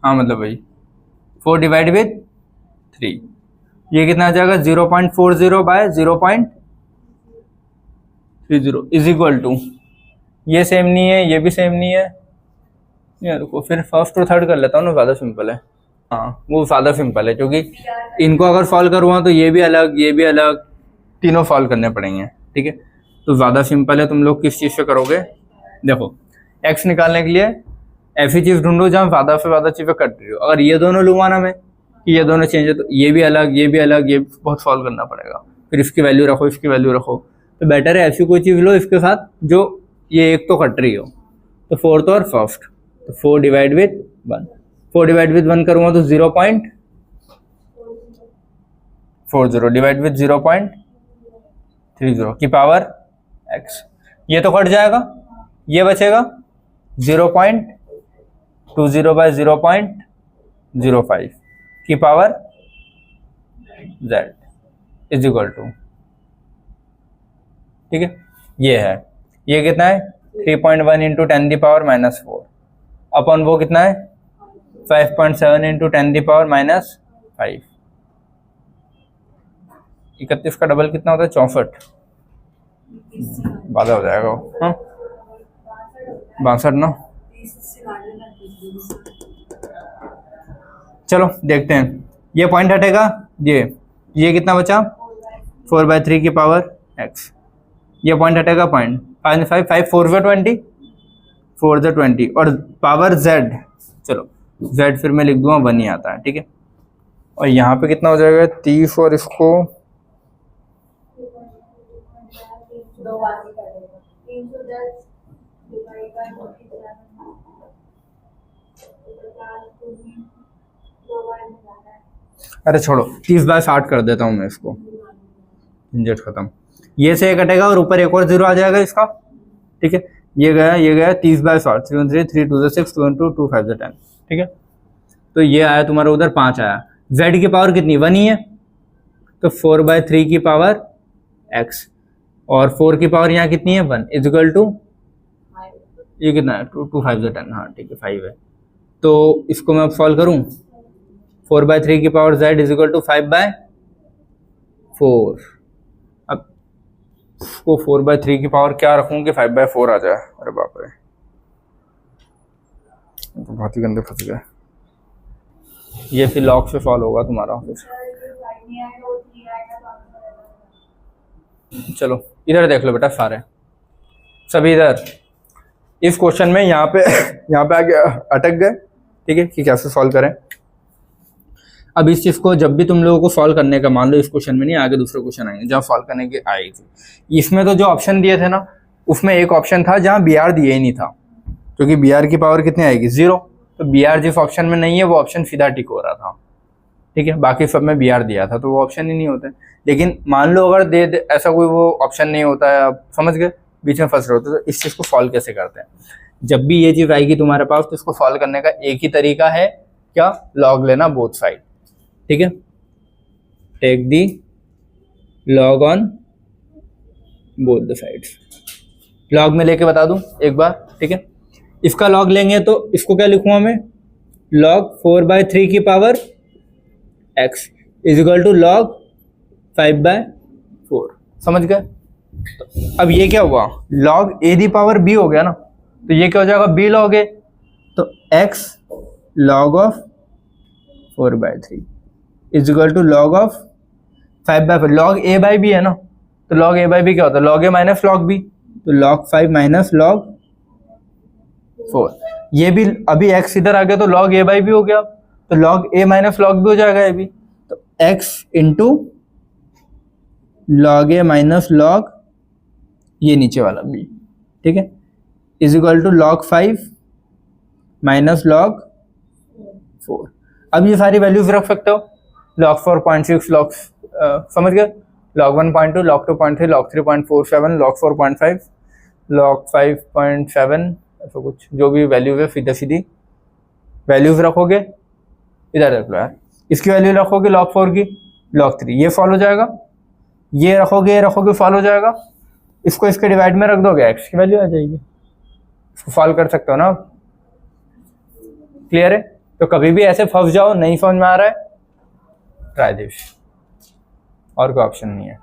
हाँ मतलब भाई 4 डिवाइड विद 3, ये कितना आ जाएगा 0.40/0.30 इज इक्वल टू, ये सेम नहीं है, ये भी सेम नहीं है, ये रुको फिर फर्स्ट और थर्ड कर लेता हूँ ना, ज़्यादा सिंपल है। हाँ वो ज़्यादा सिंपल है, क्योंकि इनको अगर सॉल्व करूँगा तो ये भी अलग, ये भी अलग, तीनों सॉल्व करने पड़ेंगे, ठीक है। तो ज़्यादा सिंपल है, तुम लोग किस चीज़ से करोगे, देखो x निकालने के लिए ऐसी चीज़ ढूंढो जहाँ ज़्यादा से ज़्यादा चीज़ें कट रही हो। अगर ये दोनों लूँगा ना मैं कि ये दोनों चेंज है, तो ये भी अलग, ये भी अलग, ये बहुत सॉल्व करना पड़ेगा, फिर इसकी वैल्यू रखो, इसकी वैल्यू रखो। तो बेटर है ऐसी कोई चीज़ लो इसके साथ जो ये एक तो कट रही हो। तो फोर्थ और फर्स्ट, तो 4 डिवाइड विद 1, 4 डिवाइड विद 1 करूँगा तो 0.40 डिवाइड विद 0.30 की पावर x, ये तो कट जाएगा, ये बचेगा 0.20/0.05 की power z is equal to, ठीक है। ये है, ये कितना है 3.1 इंटू 10⁻⁻4 अपन वो कितना है 5.7 इंटू 10⁻⁻5। 31 का डबल कितना होता है 64, बाधा हो जाएगा वो, हाँ 62 ना। चलो देखते हैं, ये पॉइंट हटेगा, ये कितना बचा 4/3 की पावर x, ये पॉइंट हटेगा पॉइंट 5 5 4 20, 4 20 और पावर z, चलो z फिर मैं लिख दूंगा 1 ही आता है, ठीक है। और यहाँ पे कितना हो जाएगा 30 और इसको 350, अरे छोड़ो 30/60 कर देता हूँ मैं इसको, झंझट खत्म। ये से कटेगा और ऊपर एक और 0 आ जाएगा इसका, ठीक है। ये गया 30/60, 3 3 3 2 6 2 2 2 5 10, ठीक है। तो ये आया तुम्हारा उधर 5 आया। z की पावर कितनी 1 ही है, तो 4/3 की पावर x और 4 की पावर यहाँ कितनी है 1 इज इक्वल टू, ये कितना है 2 5 10, हाँ ठीक है 5 है। तो इसको मैं अब सॉल्व करूँ, 4/3 की power z is equal to 5/4। अब इसको 4/3 की पावर क्या रखूँ कि 5/4 आ जाए, अरे बाप रे तो बहुत ही गंदे फंस गए। ये फिर लॉग से सॉल्व होगा तुम्हारा फिर। चलो इधर देख लो बेटा, सारे सभी इधर इस क्वेश्चन में यहाँ पे आगे अटक गए, ठीक है कि कैसे सॉल्व करें। अब इस चीज़ को जब भी तुम लोगों को सॉल्व करने का, मान लो इस क्वेश्चन में नहीं, आगे दूसरे क्वेश्चन आएंगे जहाँ सॉल्व करने के आएगी, इसमें तो जो ऑप्शन दिए थे ना उसमें एक ऑप्शन था जहाँ बी आर दिए ही नहीं था, क्योंकि बी आर की पावर कितनी आएगी 0, तो बी आर जिस ऑप्शन में नहीं है वो ऑप्शन सीधा टिक हो रहा था, ठीक है। बाकी सब में बी आर दिया था तो वो ऑप्शन ही नहीं होते। लेकिन मान लो अगर दे ऐसा कोई वो ऑप्शन नहीं होता है, आप समझ गए, बीच में फंस रहे होते, तो इस चीज़ को सॉल्व कैसे करते हैं। जब भी ये चीज़ आएगी तुम्हारे पास तो इसको सॉल्व करने का एक ही तरीका है, क्या, लॉग लेना बोथ साइड, ठीक है। Take the log on both the sides, log में लेके बता दूं एक बार, ठीक है। इसका लॉग लेंगे तो इसको क्या लिखूंगा मैं, लॉग 4/3 की power x is equal to log 5/4, समझ गए। तो अब ये क्या हुआ, log a the power b हो गया ना, तो ये क्या हो जाएगा b लॉग a, तो x log of 4/3 is equal to log of 5/4। log a by b है ना, तो log a बाई बी क्या होता है? log a minus log b, तो log 5 माइनस log 4। ये भी अभी x इधर आ गया तो log a बाई बी हो गया, तो log a minus log b हो जाएगा ये भी। तो x into log a minus log ये नीचे वाला b, ठीक है, is equal to log 5 minus log 4। अब ये सारी वैल्यूज रख सकते हो, log 4.6, log समझ गए, log 1.2, log 2.3, log 3.47, log 4.5, log 5.7, ऐसा कुछ जो भी वैल्यूज है सीधा सीधी वैल्यूज रखोगे, इधर रख लो यार, इसकी वैल्यू रखोगे log 4 की, log 3 ये फॉलो हो जाएगा, ये रखोगे फॉलो हो जाएगा, इसको इसके डिवाइड में रख दोगे x की वैल्यू आ जाएगी, इसको सॉल्व कर सकते हो ना। क्लियर है? तो कभी भी ऐसे फंस जाओ, नहीं समझ में आ रहा है, ट्राई दिस, और कोई ऑप्शन नहीं है,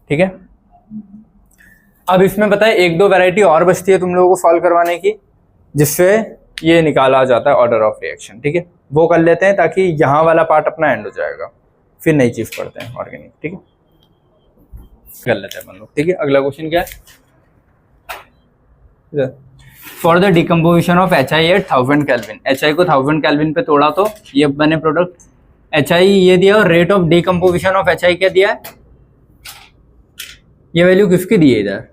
ठीक है। अब इसमें बताए एक दो वैरायटी और बचती है तुम लोगों को सॉल्व करवाने की, जिससे ये निकाला जाता है ऑर्डर ऑफ रिएक्शन, ठीक है, वो कर लेते हैं ताकि यहाँ वाला पार्ट अपना एंड हो जाएगा, फिर नई चीज पढ़ते हैं ऑर्गेनिक, ठीक है, कर लेते हैं अपन लोग, ठीक है। अगला क्वेश्चन क्या है? For the decomposition of HI at 1000 kelvin, HI को 1000 केल्विन पे तोड़ा तो ये बने प्रोडक्ट, HI ये दिया और rate of decomposition of HI क्या दिया है? ये वैल्यू किसकी दी है इधर?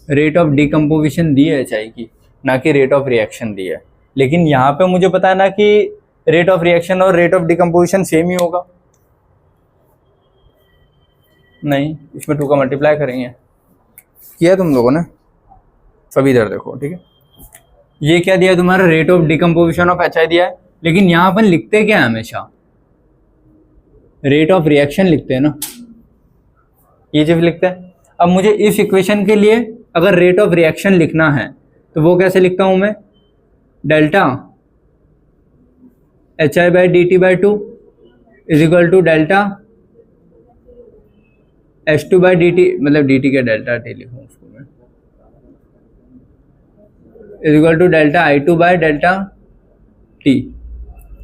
रेट ऑफ डिकम्पोजिशन दी है HI की, ना कि रेट ऑफ रिएक्शन दी है। लेकिन यहाँ पे मुझे पता है ना कि रेट ऑफ रिएक्शन और रेट ऑफ डिकम्पोजिशन सेम ही होगा, नहीं, इसमें 2 का मल्टीप्लाई करेंगे, किया तुम लोगों ने सभी, इधर देखो, ठीक है। ये क्या दिया है तुम्हारा? Rate of decomposition of HI दिया है, लेकिन यहाँ अपन लिखते क्या है हमेशा? रेट ऑफ रिएक्शन लिखते हैं ना, ये चीज लिखते हैं। अब मुझे इस इक्वेशन के लिए अगर रेट ऑफ रिएक्शन लिखना है तो वो कैसे लिखता हूं मैं? Delta HI/dt/2 is equal to delta H2/dt, मतलब dt के डेल्टा t लिखूँ उसको मैं, इज इक्वल टू डेल्टा I2/डेल्टा t।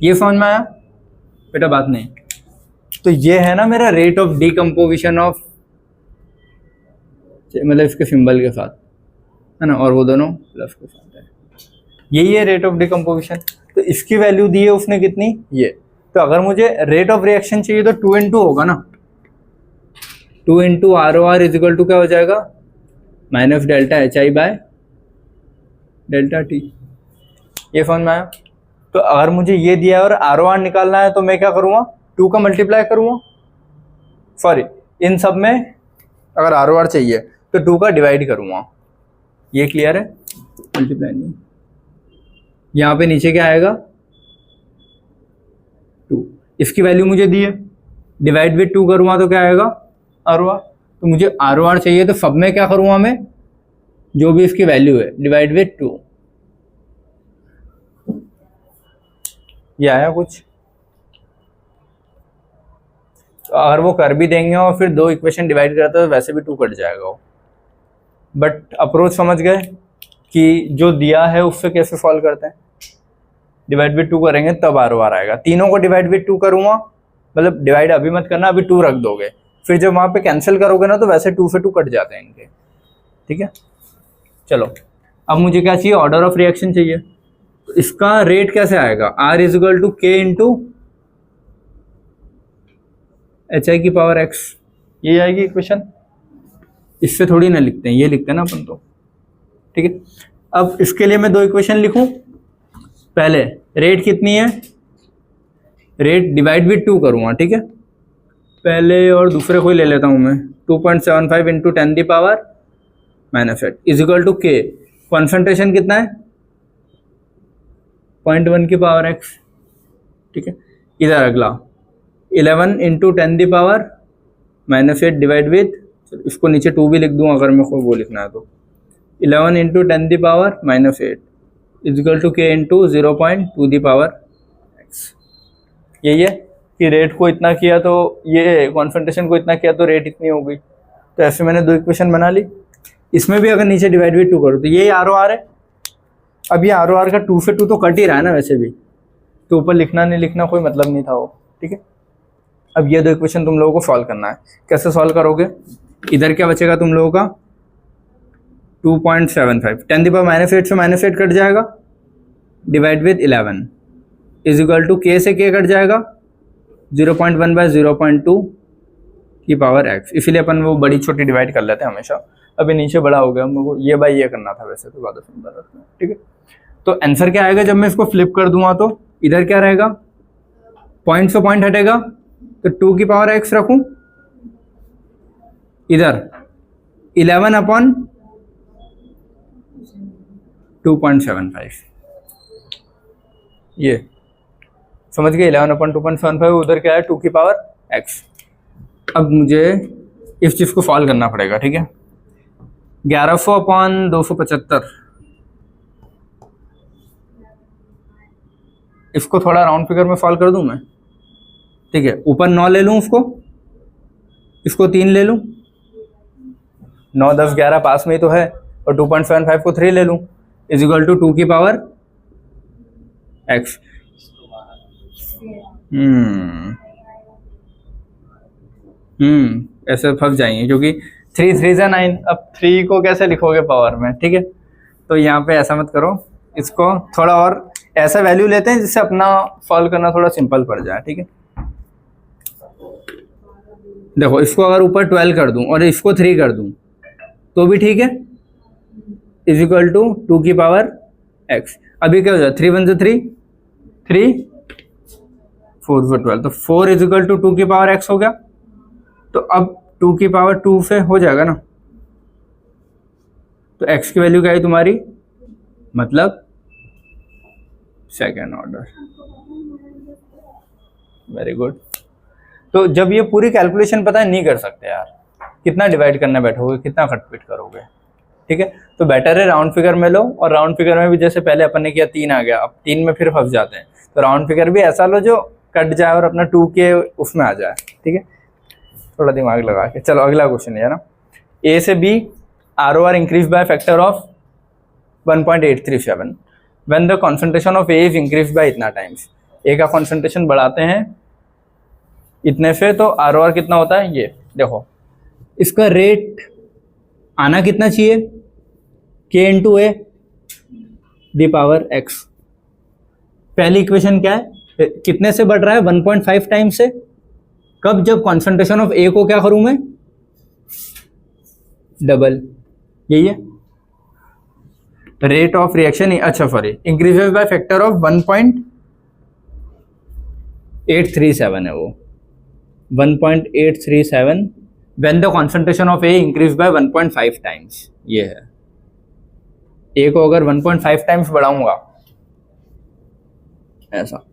ये समझ में आया बेटा? बात नहीं। तो ये है ना मेरा रेट ऑफ डिकम्पोजिशन ऑफ, मतलब इसके सिंबल के साथ है ना, और वो दोनों प्लस के साथ है, यही है रेट ऑफ डिकम्पोजिशन। तो इसकी वैल्यू दी है उसने कितनी? ये। तो अगर मुझे रेट ऑफ रिएक्शन चाहिए तो 2 into होगा ना, 2 into ROR is equal to क्या हो जाएगा? माइनस डेल्टा HI/डेल्टा t। ये समझ में आया? तो अगर मुझे ये दिया और ROR निकालना है तो मैं क्या करूँगा? 2 का मल्टीप्लाई करूँगा, सॉरी इन सब में अगर ROR चाहिए तो 2 का डिवाइड करूँगा। ये क्लियर है? मल्टीप्लाई नहीं, यहाँ पे नीचे क्या आएगा? 2। इसकी वैल्यू मुझे दी है, डिवाइड विद 2 करूँगा तो क्या आएगा? ROR। तो मुझे ROR चाहिए तो सब में क्या करूँगा मैं? जो भी इसकी वैल्यू है डिवाइड विद 2। ये आया कुछ? तो अगर वो कर भी देंगे और फिर 2 इक्वेशन डिवाइड करते तो वैसे भी 2 कट जाएगा वो। बट अप्रोच समझ गए कि जो दिया है उससे कैसे सॉल्व करते हैं? डिवाइड विद 2 करेंगे तब ROR आएगा। तीनों को डिवाइड विद 2 करूँगा, मतलब डिवाइड अभी मत करना, अभी 2 रख दोगे, फिर जब वहाँ पे कैंसिल करोगे ना तो वैसे 2 से 2 कट जाते हैं इनके, ठीक है। चलो अब मुझे क्या चाहिए? ऑर्डर ऑफ रिएक्शन चाहिए। तो इसका रेट कैसे आएगा? R is equal to K into HI की पावर X, ये आएगी इक्वेशन। इससे थोड़ी ना लिखते हैं, ये लिखते हैं ना अपन तो, ठीक है। अब इसके लिए मैं 2 इक्वेशन लिखूं। पहले रेट कितनी है? रेट डिवाइड विद 2 करूँगा, ठीक है। पहले और दूसरे को ही ले लेता हूँ मैं, 2.75 इंटू 10 की power -8 is equal to K। Concentration कितना है? 0.1 की पावर X, ठीक है। इधर अगला 11 इंटू 10 की पावर -8 डिवाइड विद, इसको नीचे 2 भी लिख दूँ अगर मेरे को वो लिखना है तो, 11 इंटू 10 की power -8 is equal to K into 0.2 की पावर X। यही है कि रेट को इतना किया तो ये कॉन्सेंट्रेशन को इतना किया तो रेट इतनी हो गई। तो ऐसे मैंने 2 इक्वेशन बना ली। इसमें भी अगर नीचे डिवाइड विद 2 करो तो ये ROR है, अब ये आर ओ आर का 2 से 2 तो कट ही रहा है ना वैसे भी, तो ऊपर लिखना नहीं लिखना कोई मतलब नहीं था वो, ठीक है। अब ये दो इक्वेशन तुम लोगों को सॉल्व करना है। कैसे सॉल्व करोगे? इधर क्या बचेगा तुम लोगों का 2.75, 10⁻⁸ से -8 कट जाएगा, divide with 11 is equal to k से k कट जाएगा 0.1/0.2 की पावर x, इसीलिए अपन वो बड़ी छोटी डिवाइड कर लेते हैं हमेशा। अभी नीचे बड़ा हो गया, हमको ये बाई ये करना था वैसे तो ज़्यादा सुंदर रखना है, ठीक है। तो आंसर क्या आएगा जब मैं इसको फ्लिप कर दूंगा? तो इधर क्या रहेगा, पॉइंट से पॉइंट हटेगा तो 2 की पावर x रखूं, इधर 11/2.75, ये समझ गए? 11/2.75, उधर क्या है 2 की पावर x। अब मुझे इस चीज को सॉल्व करना पड़ेगा, ठीक है। 1100/275, इसको थोड़ा राउंड फिगर में सॉल्व कर दूं मैं, ठीक है। ऊपर 9 ले लूं, इसको 3 ले लूं, 9 10 11 पास में ही तो है, और 2.75 को 3 ले लूं, इज इक्वल टू 2 की पावर x। ऐसे फंस जाएंगे क्योंकि 3 3 से 9, अब 3 को कैसे लिखोगे पावर में, ठीक है। तो यहाँ पे ऐसा मत करो, इसको थोड़ा और ऐसा वैल्यू लेते हैं जिससे अपना सॉल्व करना थोड़ा सिंपल पड़ जाए, ठीक है। देखो इसको अगर ऊपर 12 कर दूं और इसको 3 कर दूं तो भी ठीक है, इज इक्वल टू 2 की पावर x। अभी क्या हो जाए, 3 1 से 3, 3 4 से 12, तो 4 इज इक्वल टू 2 की पावर x हो गया। तो अब 2 की पावर 2 से हो जाएगा ना, तो x की वैल्यू क्या है तुम्हारी, मतलब सेकेंड ऑर्डर। Very good. तो जब ये पूरी कैलकुलेशन पता है नहीं कर सकते यार, कितना डिवाइड करने बैठोगे, कितना कटपिट करोगे, ठीक है। तो बेटर है राउंड फिगर में लो, और राउंड फिगर में भी जैसे पहले अपन ने किया 3 आ गया, अब 3 में फिर फंस जाते हैं, तो राउंड फिगर भी ऐसा लो जो कट जाए और अपना 2 के उसमें आ जाए, ठीक है। थोड़ा दिमाग लगा के चलो, अगला क्वेश्चन है ना, ए से b ROR increase by factor of 1.837 when the concentration of a is increase by इतना टाइम्स। ए का कॉन्सेंट्रेशन बढ़ाते हैं इतने से, तो ROR कितना होता है, ये देखो इसका रेट आना कितना चाहिए, k into A the power x। पहली इक्वेशन क्या है, कितने से बढ़ रहा है, 1.5 टाइम से। कब, जब कॉन्सेंट्रेशन ऑफ ए को क्या करूं मैं, डबल, यही है रेट ऑफ रिएक्शन, अच्छा sorry, increases by factor of 1.837 है वो, 1.837 when the concentration of A increase by 1.5 times. ये है, ए को अगर 1.5 टाइम्स बढ़ाऊंगा ऐसा,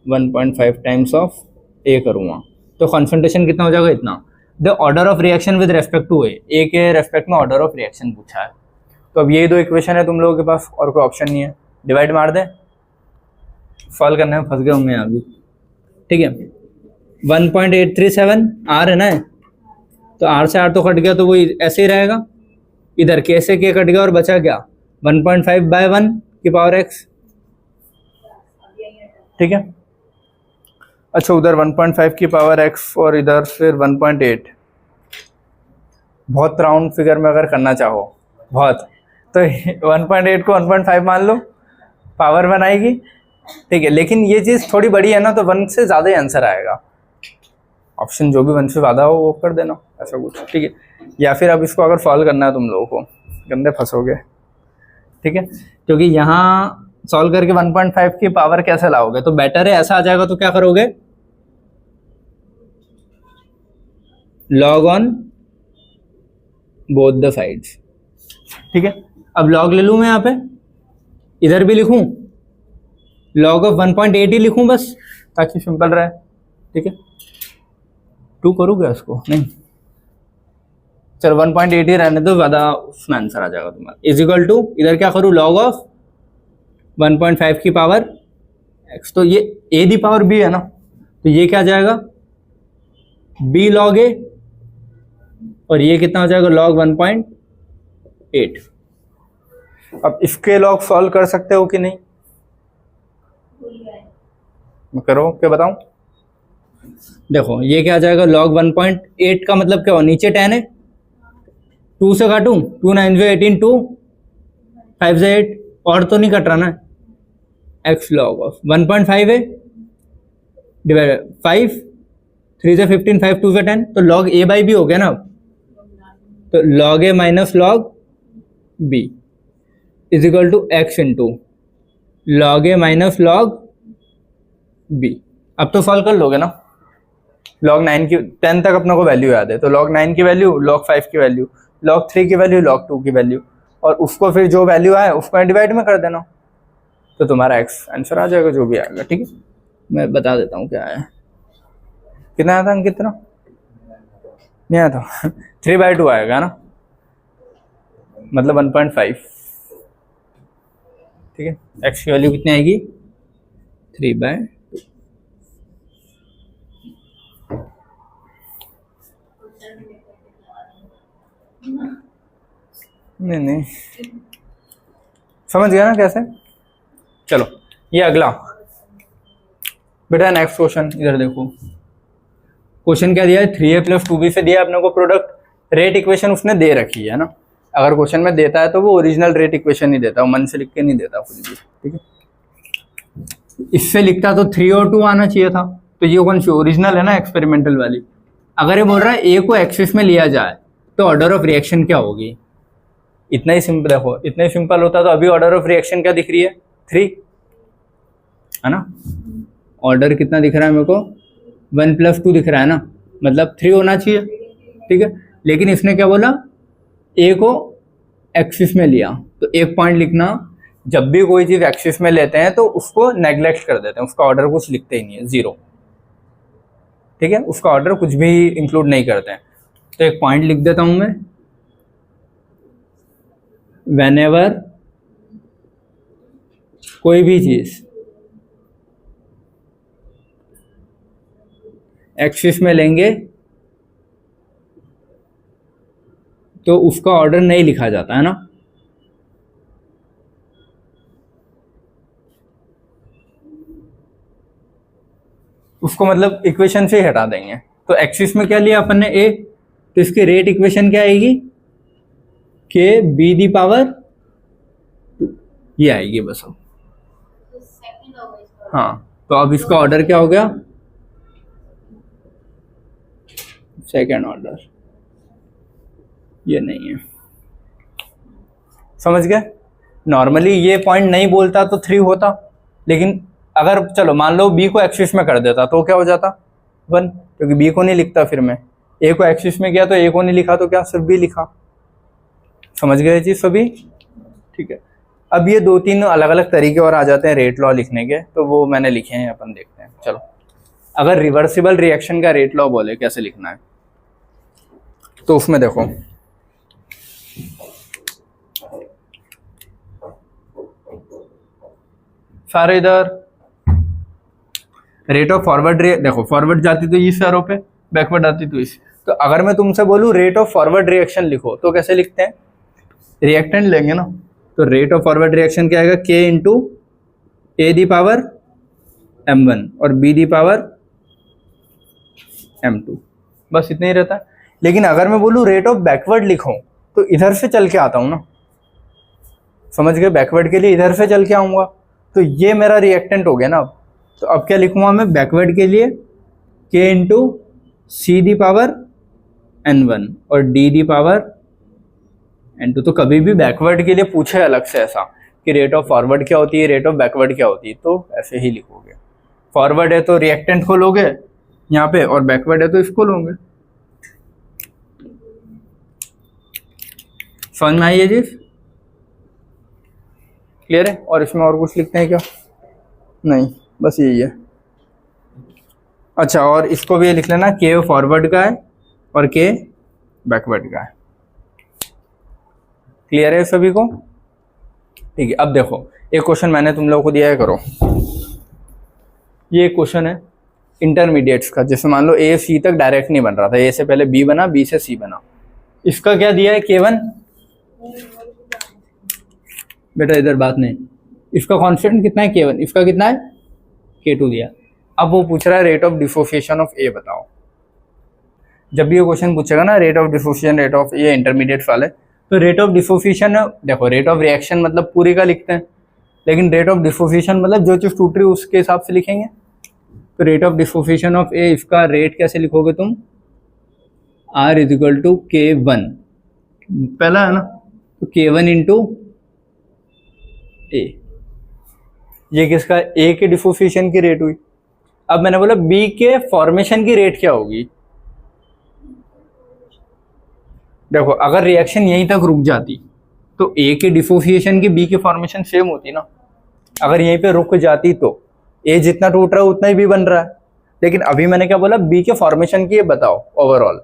1.5 टाइम्स ऑफ ए करूंगा तो कॉन्सेंट्रेशन कितना हो जाएगा, इतना। The order of reaction with respect to A के रेस्पेक्ट में ऑर्डर ऑफ रिएक्शन पूछा है। तो अब ये दो इक्वेशन है तुम लोगों के पास, और कोई ऑप्शन नहीं है, डिवाइड मार दे, सॉल्व करने में फंस गए होंगे यहाँ भी, ठीक है। 1.837 आर है ना, तो आर से आर तो कट गया, तो वो ऐसे ही रहेगा, इधर के से के कट गया और बचा क्या 1.5/1 की पावर x, ठीक है। अच्छा, उधर 1.5 की पावर x और इधर फिर 1.8। बहुत राउंड फिगर में अगर करना चाहो बहुत, तो 1.8 को 1.5 मान लो, पावर 1 आएगी, ठीक है। लेकिन ये चीज़ थोड़ी बड़ी है ना, तो 1 से ज़्यादा ही आंसर आएगा। ऑप्शन जो भी 1 से ज़्यादा हो वो कर देना, ऐसा कुछ, ठीक है। या फिर अब इसको अगर सॉल्व करना है तुम लोगों को, गंदे फंसोगे, ठीक है, क्योंकि यहाँ सॉल्व करके 1.5 की पावर कैसे लाओगे, तो बेटर है ऐसा आ जाएगा, तो क्या करोगे, log on both the sides, ठीक है। अब लॉग ले लूँ मैं यहाँ पे, इधर भी लिखूँ लॉग ऑफ 1.8 ही लिखूँ बस, ताकि सिंपल रहे, ठीक है। 2 करूँगा इसको, नहीं चलो 1.8 ही रहने दो, ज़्यादा उसमें आंसर आ जाएगा तुम्हारा। इज इक्वल टू, इधर क्या करूँ, लॉग ऑफ 1.5 की पावर x, तो ये a दी पावर b है ना, तो ये क्या आ जाएगा b log a, और ये कितना हो जाएगा log 1.8। अब इसके लॉग सॉल्व कर सकते हो कि नहीं? करो, क्या बताऊं? देखो ये क्या आ जाएगा, log 1.8 का मतलब क्या हो, नीचे 10 है, 2 से काटूं, 2 9 से 18, 2 5 से 8, और तो नहीं कट रहा ना, x log ऑफ 1.5 है डिवाइड 5, 3 से 15, 5 2 से 10, तो log a बाई बी हो गया ना। तो log a minus log b is equal to x into log a minus log b। अब तो सॉल्व कर लोगे ना, log 9 की 10 तक अपने को वैल्यू याद है, तो log 9 की वैल्यू, log 5 की वैल्यू, log 3 की वैल्यू, log 2 की वैल्यू, और उसको फिर जो वैल्यू आए उसको डिवाइड में कर देना, तो तुम्हारा x आंसर आ जाएगा जो भी आएगा। ठीक है, मैं बता देता हूँ क्या आया, कितना आया था अंकित? कितना नहीं आया था 3/2 आएगा ना, मतलब 1.5। ठीक है, x की वैल्यू कितनी आएगी? 3/2। नहीं समझ गया ना कैसे? चलो ये अगला बेटा, नेक्स्ट क्वेश्चन इधर देखो। क्वेश्चन क्या दिया है? 3a + 2b से दिया अपने को प्रोडक्ट, रेट इक्वेशन उसने दे रखी है ना। अगर क्वेश्चन में देता है तो वो ओरिजिनल रेट इक्वेशन ही देता है, मन से लिख के नहीं देता कुछ भी। ठीक है, इससे लिखता तो 3 और 2 आना चाहिए था, तो ये कौन सी ओरिजिनल है ना, एक्सपेरिमेंटल वाली। अगर ये बोल रहा है ए को एक्सिस में लिया जाए तो ऑर्डर ऑफ रिएक्शन क्या होगी? इतना ही सिंपल, देखो इतना ही सिंपल होता तो अभी ऑर्डर ऑफ रिएक्शन क्या दिख रही है? 3 है ना। ऑर्डर कितना दिख रहा है मेरे को? 1 + 2 दिख रहा है ना, मतलब 3 होना चाहिए। ठीक है, लेकिन इसने क्या बोला, ए को एक्सिस में लिया, तो एक पॉइंट लिखना, जब भी कोई चीज एक्सिस में लेते हैं तो उसको नेग्लेक्ट कर देते हैं, उसका ऑर्डर कुछ लिखते ही नहीं है, 0। ठीक है, उसका ऑर्डर कुछ भी इंक्लूड नहीं करते हैं। तो एक पॉइंट लिख देता हूं मैं, whenever कोई भी चीज एक्सिस में लेंगे तो उसका ऑर्डर नहीं लिखा जाता है ना। उसको मतलब इक्वेशन से ही हटा देंगे। तो एक्सिस में क्या लिया अपन ने? ए, तो इसकी रेट इक्वेशन क्या आएगी? के बी दी पावर 2, ये आएगी बस। अब हाँ, तो अब इसका ऑर्डर क्या हो गया? Second order. ये नहीं है, समझ गए? नॉर्मली ये पॉइंट नहीं बोलता तो 3 होता, लेकिन अगर चलो मान लो बी को एक्सिस में कर देता तो क्या हो जाता? 1, क्योंकि बी को नहीं लिखता, फिर मैं ए को एक्सिस में किया तो ए को नहीं लिखा, तो क्या सिर्फ बी लिखा। समझ गए चीज सभी? ठीक है, अब ये 2-3 अलग अलग तरीके और आ जाते हैं रेट लॉ लिखने के, तो वो मैंने लिखे हैं, अपन देखते हैं। चलो, अगर रिवर्सिबल रिएक्शन का रेट लॉ बोले कैसे लिखना है, तो उसमें देखो सारे इधर रेट ऑफ फॉरवर्ड, देखो फॉरवर्ड जाती तो इस एरो पे, बैकवर्ड आती तो इस। तो अगर मैं तुमसे बोलूं रेट ऑफ फॉरवर्ड रिएक्शन लिखो, तो कैसे लिखते हैं? रिएक्टेंट लेंगे ना, तो रेट ऑफ फॉरवर्ड रिएक्शन क्या आएगा? के into A the power m1 और बी दी पावर m2, बस इतना ही रहता है। लेकिन अगर मैं बोलूं रेट ऑफ बैकवर्ड लिखो, तो इधर से चल के आता हूं ना, समझ गए? बैकवर्ड के लिए इधर से चल के आऊंगा, तो ये मेरा रिएक्टेंट हो गया ना। अब तो अब क्या लिखूंगा मैं बैकवर्ड के लिए? के into C the power n1 और डी दी पावर n2। तो कभी भी बैकवर्ड के लिए पूछे अलग से ऐसा कि रेट ऑफ फॉरवर्ड क्या होती है, रेट ऑफ बैकवर्ड क्या होती है, तो ऐसे ही लिखोगे। फॉरवर्ड है तो रिएक्टेंट को लोगे यहाँ पे, और बैकवर्ड है तो इसको लोगे। समझ में आई ये चीज? क्लियर है? और इसमें और कुछ लिखते हैं क्या? नहीं, बस यही है। अच्छा, और इसको भी लिख लेना, के फॉरवर्ड का है और के बैकवर्ड का है। क्लियर है सभी को? ठीक है, अब देखो एक क्वेश्चन मैंने तुम लोगों को दिया है, करो। ये क्वेश्चन है इंटरमीडिएट्स का, जैसे मान लो ए सी तक डायरेक्ट नहीं बन रहा था, ए से पहले बी बना, बी से सी बना। इसका क्या दिया है? K1 बेटा इधर बात नहीं, इसका कांस्टेंट कितना है K1, इसका कितना है K2 दिया। अब वो पूछ रहा है रेट ऑफ डिसोसिएशन ऑफ ए बताओ। जब भी ये क्वेश्चन पूछेगा ना rate of dissociation, rate of ये इंटरमीडिएट वाले, तो रेट ऑफ डिसोसिएशन देखो, रेट ऑफ रिएक्शन मतलब पूरी का लिखते हैं, लेकिन रेट ऑफ डिसोसिएशन मतलब जो चीज़ टूट रही है उसके हिसाब से लिखेंगे। तो रेट ऑफ डिसोसिएशन ऑफ ए, इसका रेट कैसे लिखोगे तुम, R इजिकल टू K1, पहला है ना, तो K1 इंटू ए, ये किसका, ए के डिसोसिएशन की रेट हुई। अब मैंने बोला बी के फॉर्मेशन की रेट क्या होगी। देखो अगर रिएक्शन यहीं तक रुक जाती तो ए के डिसोसिएशन की बी की फॉर्मेशन सेम होती ना, अगर यहीं पे रुक जाती तो ए जितना टूट रहा है उतना ही बी बन रहा है। लेकिन अभी मैंने क्या बोला, बी के फॉर्मेशन की ये बताओ ओवरऑल,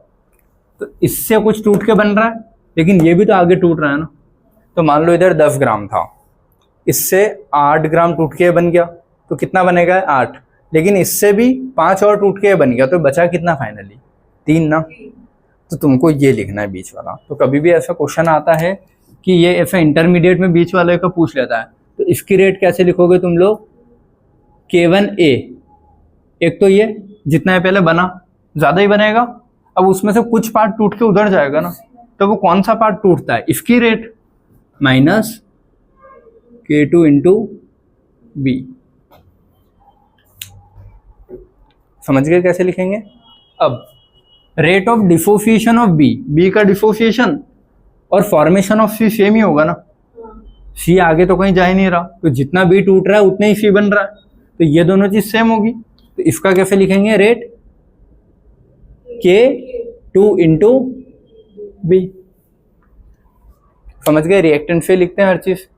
तो इससे कुछ टूट के बन रहा है, लेकिन ये भी तो आगे टूट रहा है ना। तो मान लो इधर 10 ग्राम था, इससे 8 ग्राम टूट के बन गया, तो कितना बनेगा 8, लेकिन इससे भी 5 और टूट के बन गया, तो बचा कितना फाइनली 3 ना। तो तुमको ये लिखना है बीच वाला। तो कभी भी ऐसा क्वेश्चन आता है कि ये ऐसा इंटरमीडिएट में बीच वाले का पूछ लेता है, तो इसकी रेट कैसे लिखोगे तुम लोग, K1A, एक तो ये जितना है पहले बना ज़्यादा ही बनेगा, अब उसमें से कुछ पार्ट टूट के उधर जाएगा ना, तो वो कौन सा पार्ट टूटता है, इसकी rate minus K2 into B. समझ गए कैसे लिखेंगे। अब rate of dissociation of b, b का डिसोसिएशन और फॉर्मेशन ऑफ सी सेम ही होगा ना, सी आगे तो कहीं जा ही नहीं रहा, तो जितना बी टूट रहा है उतना ही सी बन रहा है, तो ये दोनों चीज सेम होगी। तो इसका कैसे लिखेंगे, रेट K2 इंटू बी। समझ गए, रिएक्टेंट से लिखते हैं हर चीज,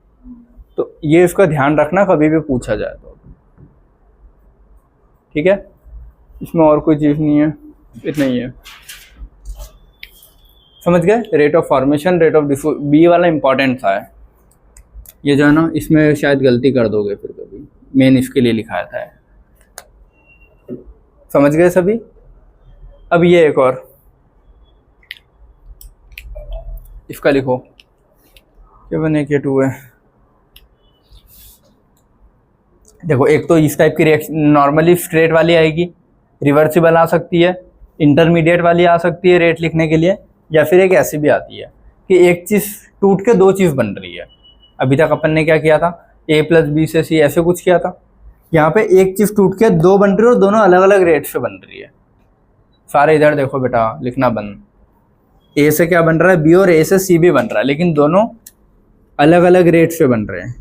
तो ये इसका ध्यान रखना कभी भी पूछा जाए तो, ठीक है। इसमें और कोई चीज नहीं है, इतना ही है। समझ गए, rate of formation, rate of डिफो, बी वाला इंपॉर्टेंट था ये जो है ना, इसमें शायद गलती कर दोगे फिर कभी, मेन इसके लिए लिखाया था। समझ गए सभी। अब ये एक और, इसका लिखो, K1 है K2 है। देखो एक तो इस टाइप की रिएक्शन नॉर्मली स्ट्रेट वाली आएगी, रिवर्सिबल आ सकती है, इंटरमीडिएट वाली आ सकती है रेट लिखने के लिए, या फिर एक ऐसी भी आती है कि एक चीज़ टूट के दो चीज़ बन रही है। अभी तक अपन ने क्या किया था, A प्लस बी से सी ऐसे कुछ किया था, यहाँ पे एक चीज़ टूट के दो बन रही है और दोनों अलग अलग रेट से बन रही है। सारे इधर देखो बेटा, लिखना बंद, A से क्या बन रहा है, B और A से C भी बन रहा है, लेकिन दोनों अलग अलग रेट से बन रहे हैं।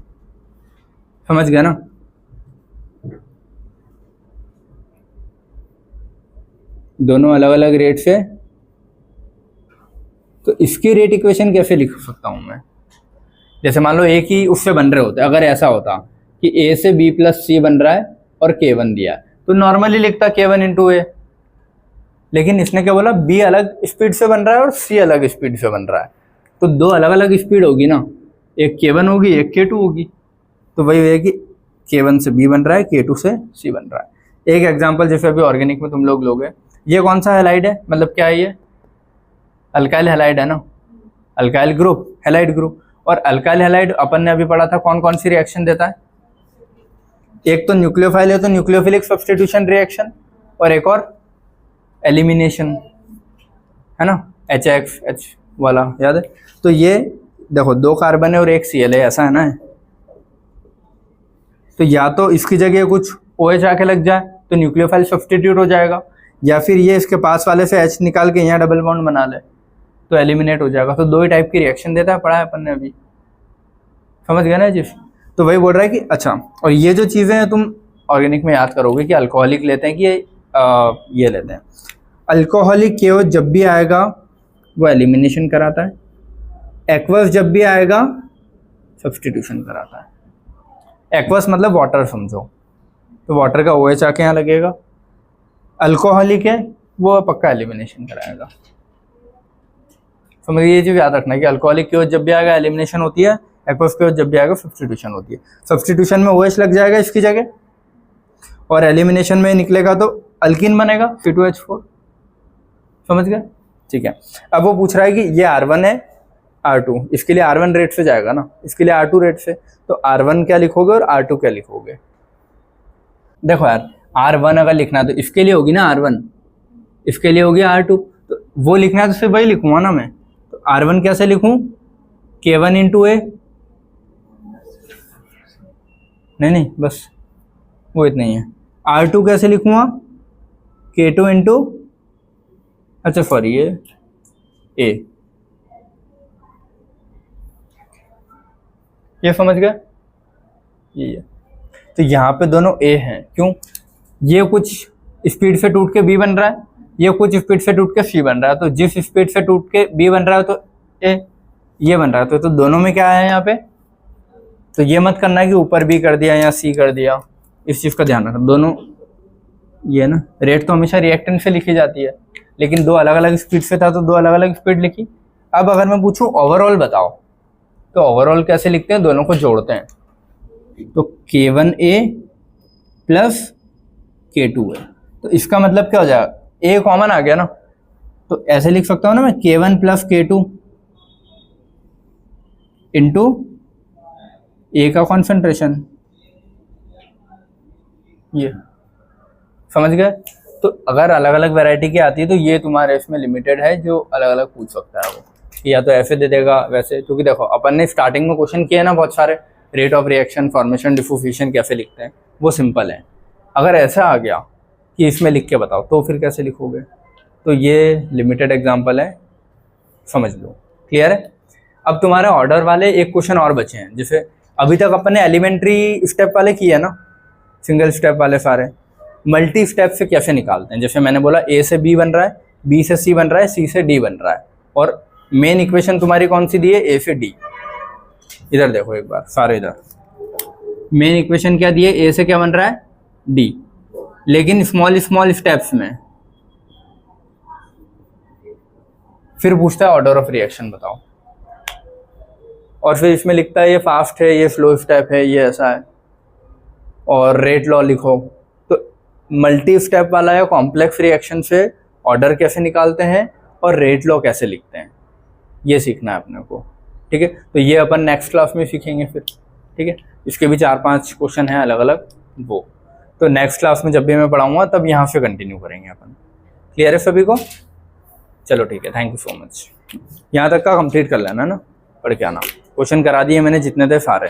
समझ गया ना। दोनों अलग अलग रेट से, तो इसकी रेट इक्वेशन कैसे लिख सकता हूं मैं। जैसे मान लो एक ही उससे बन रहे होते, अगर ऐसा होता कि A से B प्लस C बन रहा है और K1 दिया है, तो नॉर्मली लिखता K1 इंटू A, लेकिन इसने क्या बोला, B अलग स्पीड से बन रहा है और C अलग स्पीड से बन रहा है, तो दो अलग अलग स्पीड होगी ना, एक K1 होगी एक K2 होगी। तो वही है कि K1 से B बन रहा है, K2 से C बन रहा है। एक एग्जाम्पल जैसे अभी ऑर्गेनिक में तुम लोग लोगे, ये कौन सा हैलाइड है, मतलब क्या है ये, अल्काइल हैलाइड है ना, अल्काइल ग्रुप, हैलाइड ग्रुप। और अल्काइल हैलाइड अपन ने अभी पढ़ा था कौन कौन सी रिएक्शन देता है, एक तो न्यूक्लियोफाइल है तो न्यूक्लियोफिलिक सब्स्टिट्यूशन रिएक्शन, और एक और एलिमिनेशन है ना, HX वाला याद है। तो ये देखो दो कार्बन है और एक Cl है, ऐसा है ना, तो या तो इसकी जगह कुछ OH आके लग जाए तो न्यूक्लियोफाइल सब्स्टिट्यूट हो जाएगा, या फिर ये इसके पास वाले से H निकाल के यहाँ डबल बॉन्ड बना ले तो एलिमिनेट हो जाएगा। तो दो ही टाइप की रिएक्शन देता है, पढ़ा है अपन ने अभी, समझ गया ना चीज। तो वही बोल रहा है कि अच्छा, और ये जो चीज़ें हैं तुम ऑर्गेनिक में याद करोगे कि अल्कोहलिक लेते हैं कि ये लेते हैं। अल्कोहलिक केओ जब भी आएगा वो एलिमिनेशन कराता है, एक्वस जब भी आएगा सब्स्टिट्यूशन कराता है। एक्वस मतलब वाटर समझो, तो वाटर का OH आके यहाँ लगेगा। अल्कोहलिक है वो पक्का एलिमिनेशन कराएगा। समझिए, ये चीज़ याद रखना कि अल्कोहलिक केओ जब भी आएगा एलिमिनेशन होती है, एक्वस केओ जब भी आएगा सब्स्टिट्यूशन होती है। सब्स्टिट्यूशन में OH लग जाएगा इसकी जगह, और एलिमिनेशन में निकलेगा तो अल्किन बनेगा C2H4। समझ गए, ठीक है। अब वो पूछ रहा है कि ये R1 है, R2, इसके लिए R1 रेट से जाएगा ना, इसके लिए R2 रेट से, तो R1 क्या लिखोगे और R2 क्या लिखोगे? देखो यार, R1 अगर लिखना है तो इसके लिए होगी ना R1, इसके लिए होगी R2, तो वो लिखना है तो सिर्फ वही लिखूंगा ना मैं। तो R1 कैसे लिखूं? K1 इंटू ए, नहीं बस वो इतना ही है। R2 कैसे लिखूंगा? K2 इंटू, अच्छा सॉरी ये ए, ये समझ गए? ये तो यहाँ पे दोनों ए हैं, क्यों? ये कुछ स्पीड से टूट के बी बन रहा है, ये कुछ स्पीड से टूट के सी बन रहा है, तो जिस स्पीड से टूट के बी बन रहा है तो ए ये बन रहा है, तो दोनों में क्या है यहाँ पे? तो ये मत करना है कि ऊपर बी कर दिया या सी कर दिया, इस चीज़ का ध्यान रखना। दोनों ये ना, रेट तो हमेशा रिएक्टेंट से लिखी जाती है, लेकिन दो अलग अलग स्पीड से था तो दो अलग अलग स्पीड लिखी। अब अगर मैं पूछूं ओवरऑल बताओ, तो ओवरऑल कैसे लिखते हैं? दोनों को जोड़ते हैं, तो K1A प्लस K2A, तो इसका मतलब क्या हो जाएगा? ए कॉमन आ गया ना, तो ऐसे लिख सकता हूँ ना मैं, K1 प्लस K2 इंटू ए का कॉन्सेंट्रेशन, ये समझ गए? तो अगर अलग अलग वैरायटी की आती है तो ये तुम्हारे इसमें लिमिटेड है, जो अलग अलग पूछ सकता है वो, या तो ऐसे दे देगा वैसे, क्योंकि देखो अपन ने स्टार्टिंग में क्वेश्चन किए ना बहुत सारे, rate of reaction, formation, diffusion कैसे लिखते हैं, वो सिंपल है। अगर ऐसा आ गया कि इसमें लिख के बताओ, तो फिर कैसे लिखोगे? तो ये लिमिटेड एग्जाम्पल है, समझ लो। क्लियर है? अब तुम्हारे ऑर्डर वाले एक क्वेश्चन और बचे हैं, जैसे अभी तक अपन ने एलिमेंट्री स्टेप वाले किए ना, सिंगल स्टेप वाले सारे। मल्टी स्टेप से कैसे निकालते हैं? जैसे मैंने बोला ए से बी बन रहा है, बी से सी बन रहा है, सी से डी बन रहा है, और मेन इक्वेशन तुम्हारी कौन सी दी है? ए से डी। इधर देखो एक बार सारे, इधर मेन इक्वेशन क्या दी है? ए से क्या बन रहा है? डी, लेकिन स्मॉल स्मॉल स्टेप्स में। फिर पूछता है ऑर्डर ऑफ रिएक्शन बताओ, और फिर इसमें लिखता है ये फास्ट है, ये स्लो स्टेप है, ये ऐसा है, और रेट लॉ लिखो। तो मल्टी स्टेप वाला या कॉम्प्लेक्स रिएक्शन से ऑर्डर कैसे निकालते हैं और रेट लॉ कैसे लिखते हैं, ये सीखना है अपने को। ठीक है, तो ये अपन नेक्स्ट क्लास में सीखेंगे फिर। ठीक है, इसके भी 4-5 क्वेश्चन हैं अलग अलग, वो तो नेक्स्ट क्लास में जब भी मैं पढ़ाऊंगा तब यहाँ से कंटिन्यू करेंगे अपन। क्लियर है सभी को? चलो ठीक है, थैंक यू सो मच। यहाँ तक का कंप्लीट कर लेना ना, पढ़ के आना। क्वेश्चन करा दिए मैंने जितने थे सारे।